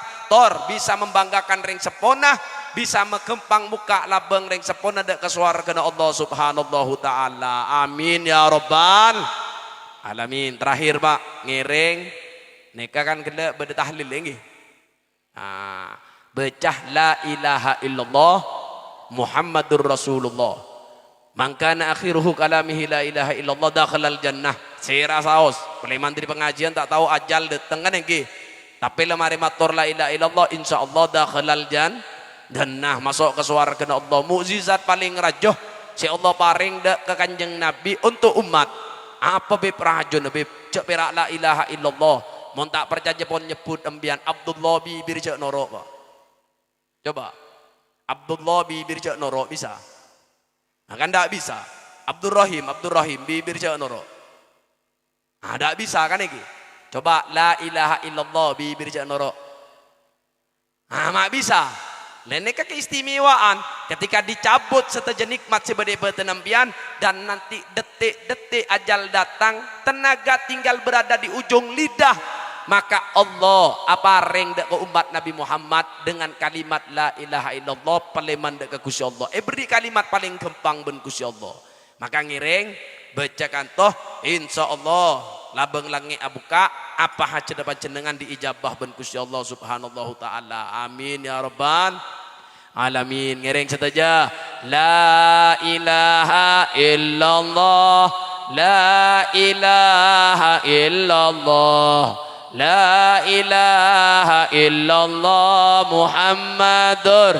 bisa membanggakan ring sepona bisa mengempang muka labeng ring sepona dek ke swarga Allah subhanahu ta'ala amin ya rabbal alamin terakhir Pak ngiring nikah kan kena berdetahlil lagi becah la ilaha illallah Muhammadur Rasulullah mangkana akhiruhu kalamihi la ilaha illallah dakhalal jannah saya rasaos oleh mantri pengajian tak tahu ajal datang kan lagi tapi lemari matur la ilaha illallah insyaallah dakhalal jannah masuk ke swarga Allah mukjizat paling rajoh si Allah paring ke Kanjeng Nabi untuk umat apa bib rajun bib cek perak la ilaha illallah mon tak percaya pun nyebut embian Abdullah bibir cek norok Pak coba Abdullah bibir cek norok bisa nah, kan tak bisa Abdurrahim bibir cek norok nah tak bisa kan iki coba la ilaha illallah bibir cek norok nah mak bisa Leneka keistimewaan ketika dicabut seteja nikmat sebagai bertenampian dan nanti detik-detik ajal datang, tenaga tinggal berada di ujung lidah, maka Allah apareng dek ke umat Nabi Muhammad dengan kalimat la ilaha illallah paleman dek ke Gusti Allah. Beri kalimat paling gampang ben Gusti Allah. Maka ngiring bacakan toh insyaallah labeng langi abuka apa haja dapat jenengan diijabah ben Gusti Allah subhanallahu taala. Amin ya rabbal alamin. Ngiring saja la ilaha illallah, la ilaha illallah, la ilaha illallah Muhammadur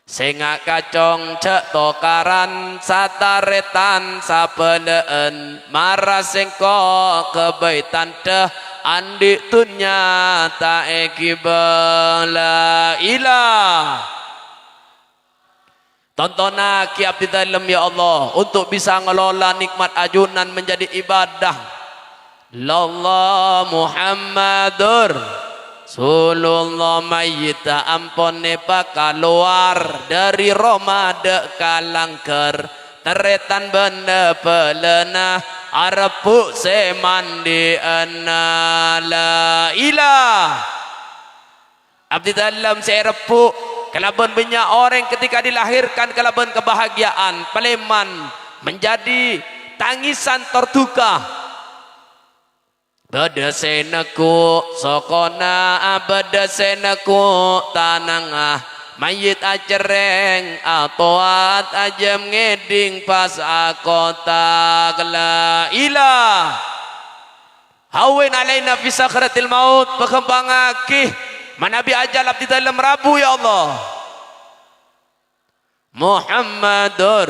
Sengak kacong cek tokaran sataretan sapeleen marah sengko kebaitan deh andik tunya tak ekibala ilah. Tonton ki abdi dalam ya Allah untuk bisa ngelola nikmat ajunan menjadi ibadah. Allah Muhammadur Rasulullah mayyita ampone keluar dari Ramadan kalangker teretan benda pelena arepuk semandi anna la ilah. Abdi dalam saya repuk kelaban banyak orang ketika dilahirkan kelaban kebahagiaan paleman menjadi tangisan terduka. Bedesenaku sokona bedesenaku tanangah mayit acereng atoat ajem ngeding pas akota la ilah. Hawin alaina fi sakratil maut pekembangaki manabi ajal abdi dalam rabu ya Allah. Muhammadur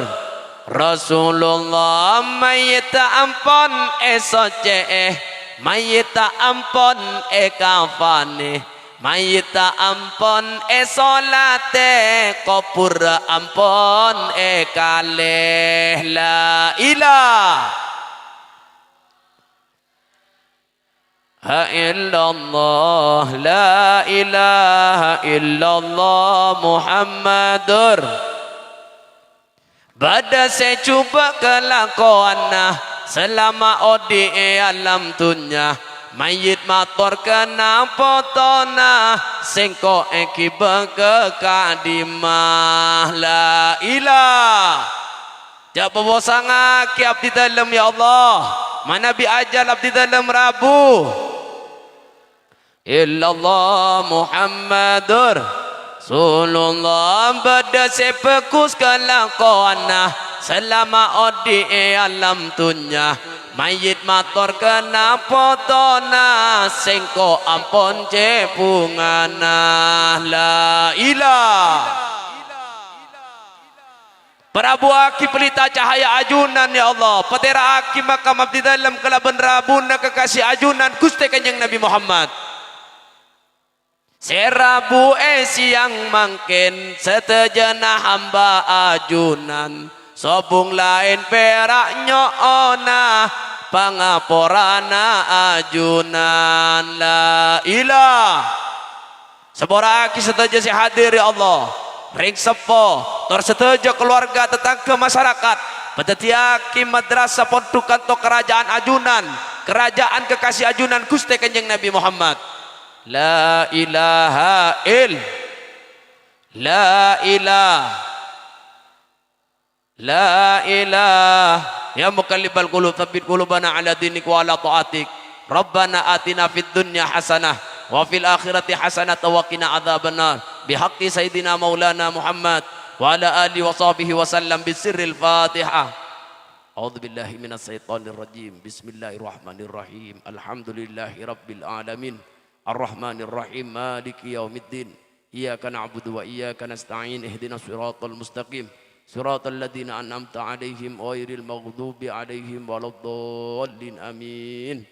Rasulullah mayit ampon esoce mayita ampon kafane mayita ampon solate kopur ampon kaleh la ilah illallah la ilaha illallah Muhammadur bada saya cuba kelakuan selama odi alam dunya mayit mator kena potona sengko ekibah kekadimah la ilah. Jak pembosang ki abdi dalam ya Allah mana bi ajal abdi dalam rabu illallah Muhammadur Rasulullah bada sepekus kelakuan selama odi alam dunya mayit mator kena potona sengko ampon cepungana la ilah. Prabu aki pelita cahaya ajunan ya Allah patera aki makam abdi dalam kelaban rabuna kekasih ajunan Gusti Kanjeng Nabi Muhammad serabu siang mangkin setejana hamba ajunan sobung lain perak nyona pangaporana ajunan la ilah. Seboraki seteja si hadir ya Allah ring sepo tor seteja keluarga tetangga masyarakat petetiaki madrasah pondukan to kerajaan ajunan kerajaan kekasih ajunan Gusti Kanjeng Nabi Muhammad la ilaha la ilah La ilah ya mukallibal qulub tsabbit qulubana ala dinik wa ala taatik Rabbana atina fid dunya hasanah wa fil akhirati hasanah wa qina adzabannar bihaqqi sayyidina maulana Muhammad wa ala alihi wa sahbihi wa sallam bisirril Fatihah. A'udzu billahi minas syaitonir rajim. Bismillahirrahmanirrahim. Alhamdulillahi rabbil alamin. Arrahmanir rahim. Maliki yaumiddin. Iyyaka na'budu wa iyyaka nasta'in. Ihdinas siratal mustaqim. Siratal ladzina an'amta 'alaihim ghairil maghdubi 'alaihim waladdallin amin.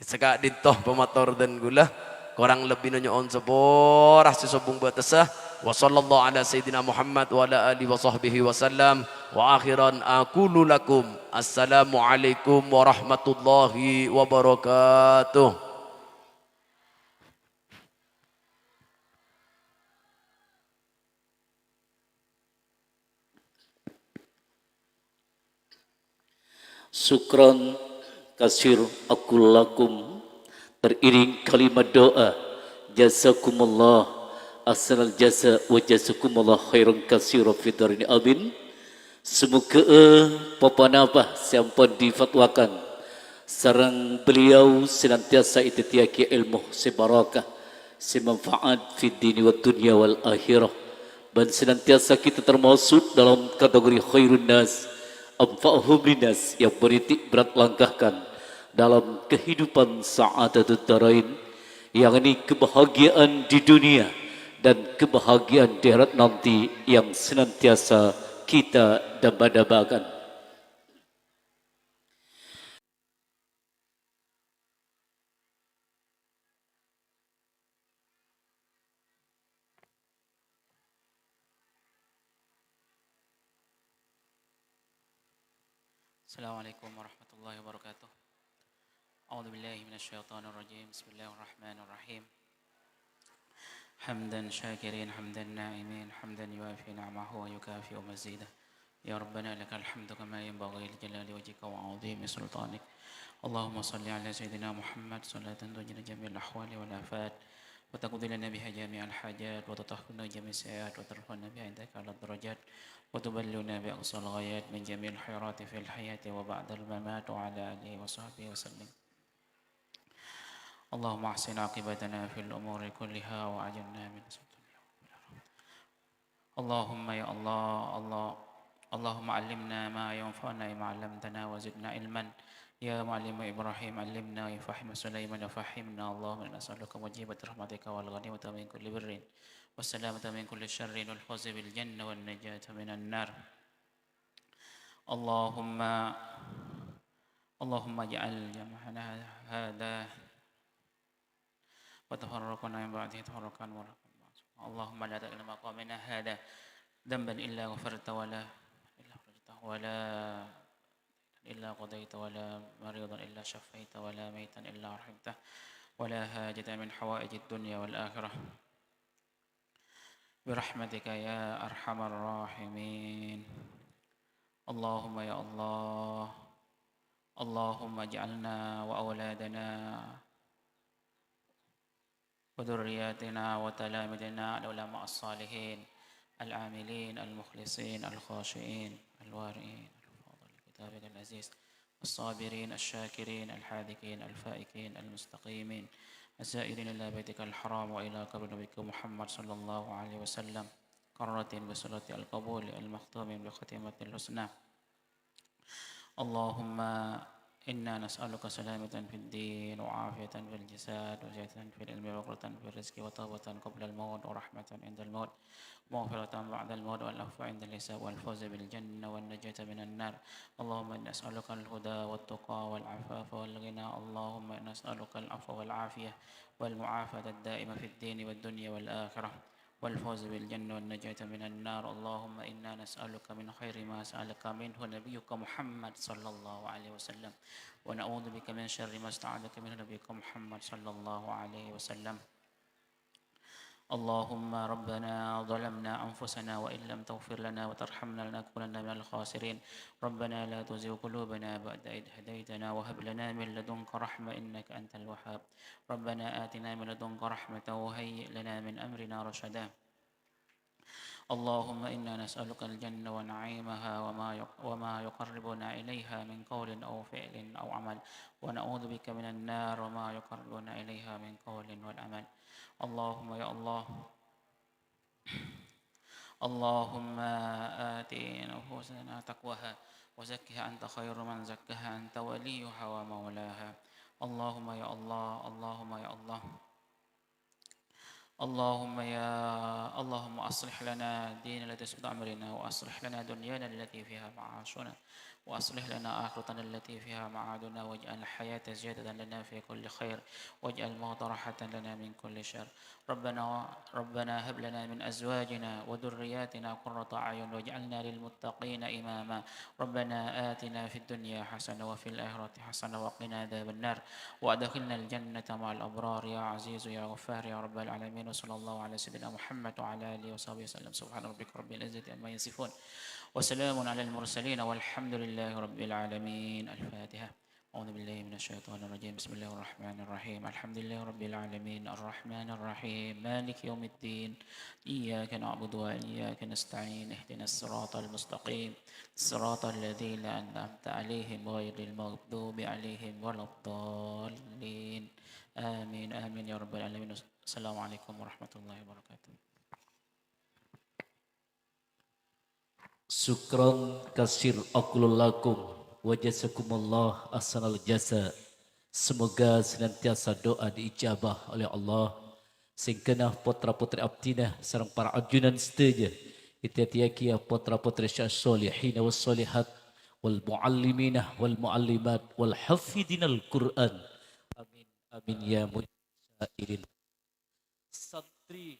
Seka dintoh pemator dan gula kurang lebih nonyoon seborah si sobung batesah wa sallallahu ala sayyidina Muhammad wa ala alihi wa sahbihi wasallam. Wa akhiran aqulu lakum assalamu alaikum warahmatullahi wabarakatuh. Syukran kasir aqul lakum, teriring kalimat doa jazakumullah ahsanal jasa wa jazakumullah khairan kasira fi darini amin. Semoga papanabah sampun difatwakan sareng beliau senantiasa ititiaki ilmu sebarakah semanfaat fi dini wa dunya wal akhirah, dan senantiasa kita termasuk dalam kategori khairun nas anfa'uhum linnas yang beritik berat langkahkan dalam kehidupan sa'adatud darain, yang ini kebahagiaan di dunia dan kebahagiaan di akhirat nanti yang senantiasa kita damba-dambakan. Assalamualaikum warahmatullahi wabarakatuh. A'udzu billahi minasyaitonir rajim. Bismillahirrahmanirrahim. Hamdan syakirin, hamdan na'imin, hamdan yuafi ni'amahu wa yukafi'u mazidah. Ya Rabbana lakal hamdu kama yanbaghi li jalali wajhika wa 'azimi sultanik. Allahumma shalli ala sayyidina Muhammad salatan tujina jami'al ahwali wal afat wa taqdi lana biha jami'al hajat wa tatahhirna jami'as sayiat wa tarfa'na biha indaka 'ala darajat وتبلغنا بأقصى الغايات من جميع الخيرات في الحياة وبعد الممات وعلى آله وصحبه وسلم. اللهم أحسن عاقبتنا في الأمور كلها وأجرنا من سوء الدنيا. اللهم يا الله اللهم علمنا ما ينفعنا ما علمتنا وزدنا علما. يا معلم إبراهيم علمنا يفهم سليمان فهمنا. اللهم نسألك موجبات رحمتك والغنيمة من كل بر والسلامة من كل شر والفوز بالجنة والنجاة من النار. اللهم اجعل جمعنا هذا وتفرقنا من بعده تفرقا مرحبا. اللهم لا تجعل مقامنا هذا ذنبا إلا غفرت ولا إلا قضيت ولا مريضا إلا شفيت ولا ميتا إلا رحمته ولا حاجة من حوائج الدنيا والآخرة برحمتك يا أرحم الراحمين. اللهم يا الله اللهم اجعلنا وأولادنا وذرياتنا وتلامذنا العلماء الصالحين العاملين المخلصين الخاشعين الوارئين الفاضل لكتابك العزيز الصابرين الشاكرين الحاذقين الفائقين المستقيمين الزائرين إلى بيتك الحرام وإلى قبر نبيك محمد صلى الله عليه وسلم قرة بصلاة القبول المختوم بختمة الحسنى. اللهم إنا نسألك سلامة في الدين وعافية في الجسد وزيادة في العلم وقرة في الرزق وتوبة قبل الموت ورحمة عند الموت ومغفرة بعد الموت والعفو عند الحساب والفوز بالجنة والنجاة من النار. اللهم إنا نسألك الهدى والتقى والعفاف والغنى. اللهم إنا نسألك العفو والعافية والمعافاة الدائمة في الدين والدنيا والآخرة والفوز بالجنة والنجاة من النار. اللهم إنا نسألك من خير ما سألك منه نبيك محمد صلى الله عليه وسلم ونعوذ بك من شر ما استعاذك منه نبيك محمد صلى الله عليه وسلم. اللهم ربنا ظلمنا أنفسنا وإن لم تغفر لنا وترحمنا لنكونن من الخاسرين. ربنا لا تزغ قلوبنا بعد إذ هديتنا وهب لنا من لدنك رحمة إنك أنت الوهاب. ربنا آتنا من لدنك رحمة وهيئ لنا من أمرنا رشدا. اللهم إنا نسألك الجنة ونعيمها وما يقربنا إليها من قول أو فعل أو عمل ونعوذ بك من النار وما يقربنا إليها من قول والعمل. اللهم يا الله اللهم آت نفوسنا تقواها وزكها أنت خير من زكاها أنت وليها ومولاها. اللهم يا الله اللهم يا الله اللهم أصلح لنا دين الذي يسبط أمرنا، وأصلح لنا دنيانا التي فيها معاشنا، وأصلح لنا آخرتنا التي فيها معادنا، واجعل الحياة زيادة لنا في كل خير، واجعل الموت راحة لنا من كل شر. ربنا هب لنا من أزواجنا وذرياتنا قرة أعين واجعلنا للمتقين إماما. ربنا آتنا في الدنيا حسنة وفي الآخرة حسنة وقنا عذاب النار، وأدخلنا الجنة مع الأبرار يا عزيز يا غفار يا رب العالمين. وصلى الله على سيدنا محمد وعلى آله وصحبه وسلم. سبحان ربك رب العزة عما يصفون وسلام على المرسلين والحمد لله رب العالمين. الفاتحة. أعوذ بالله من الشيطان الرجيم. بسم الله الرحمن الرحيم. الحمد لله رب العالمين الرحمن الرحيم مالك يوم الدين. إياك نعبد وإياك نستعين. اهدنا الصراط المستقيم صراط الذين أنعمت عليهم غير المغضوب عليهم ولا الضالين. آمين آمين يا رب العالمين. السلام عليكم ورحمة الله وبركاته. Syukran kasir aqulul lakum wa jazakumullah ahsanal jasa. Semoga senantiasa doa diijabah oleh Allah sing kenah putra-putri abdinah sareng para ajunan seteja itiatiakia putra-putri syasolihin was solihat wal mualliminah wal muallimat wal hafidinal Quran. Amin amin ya mujahirin. Santri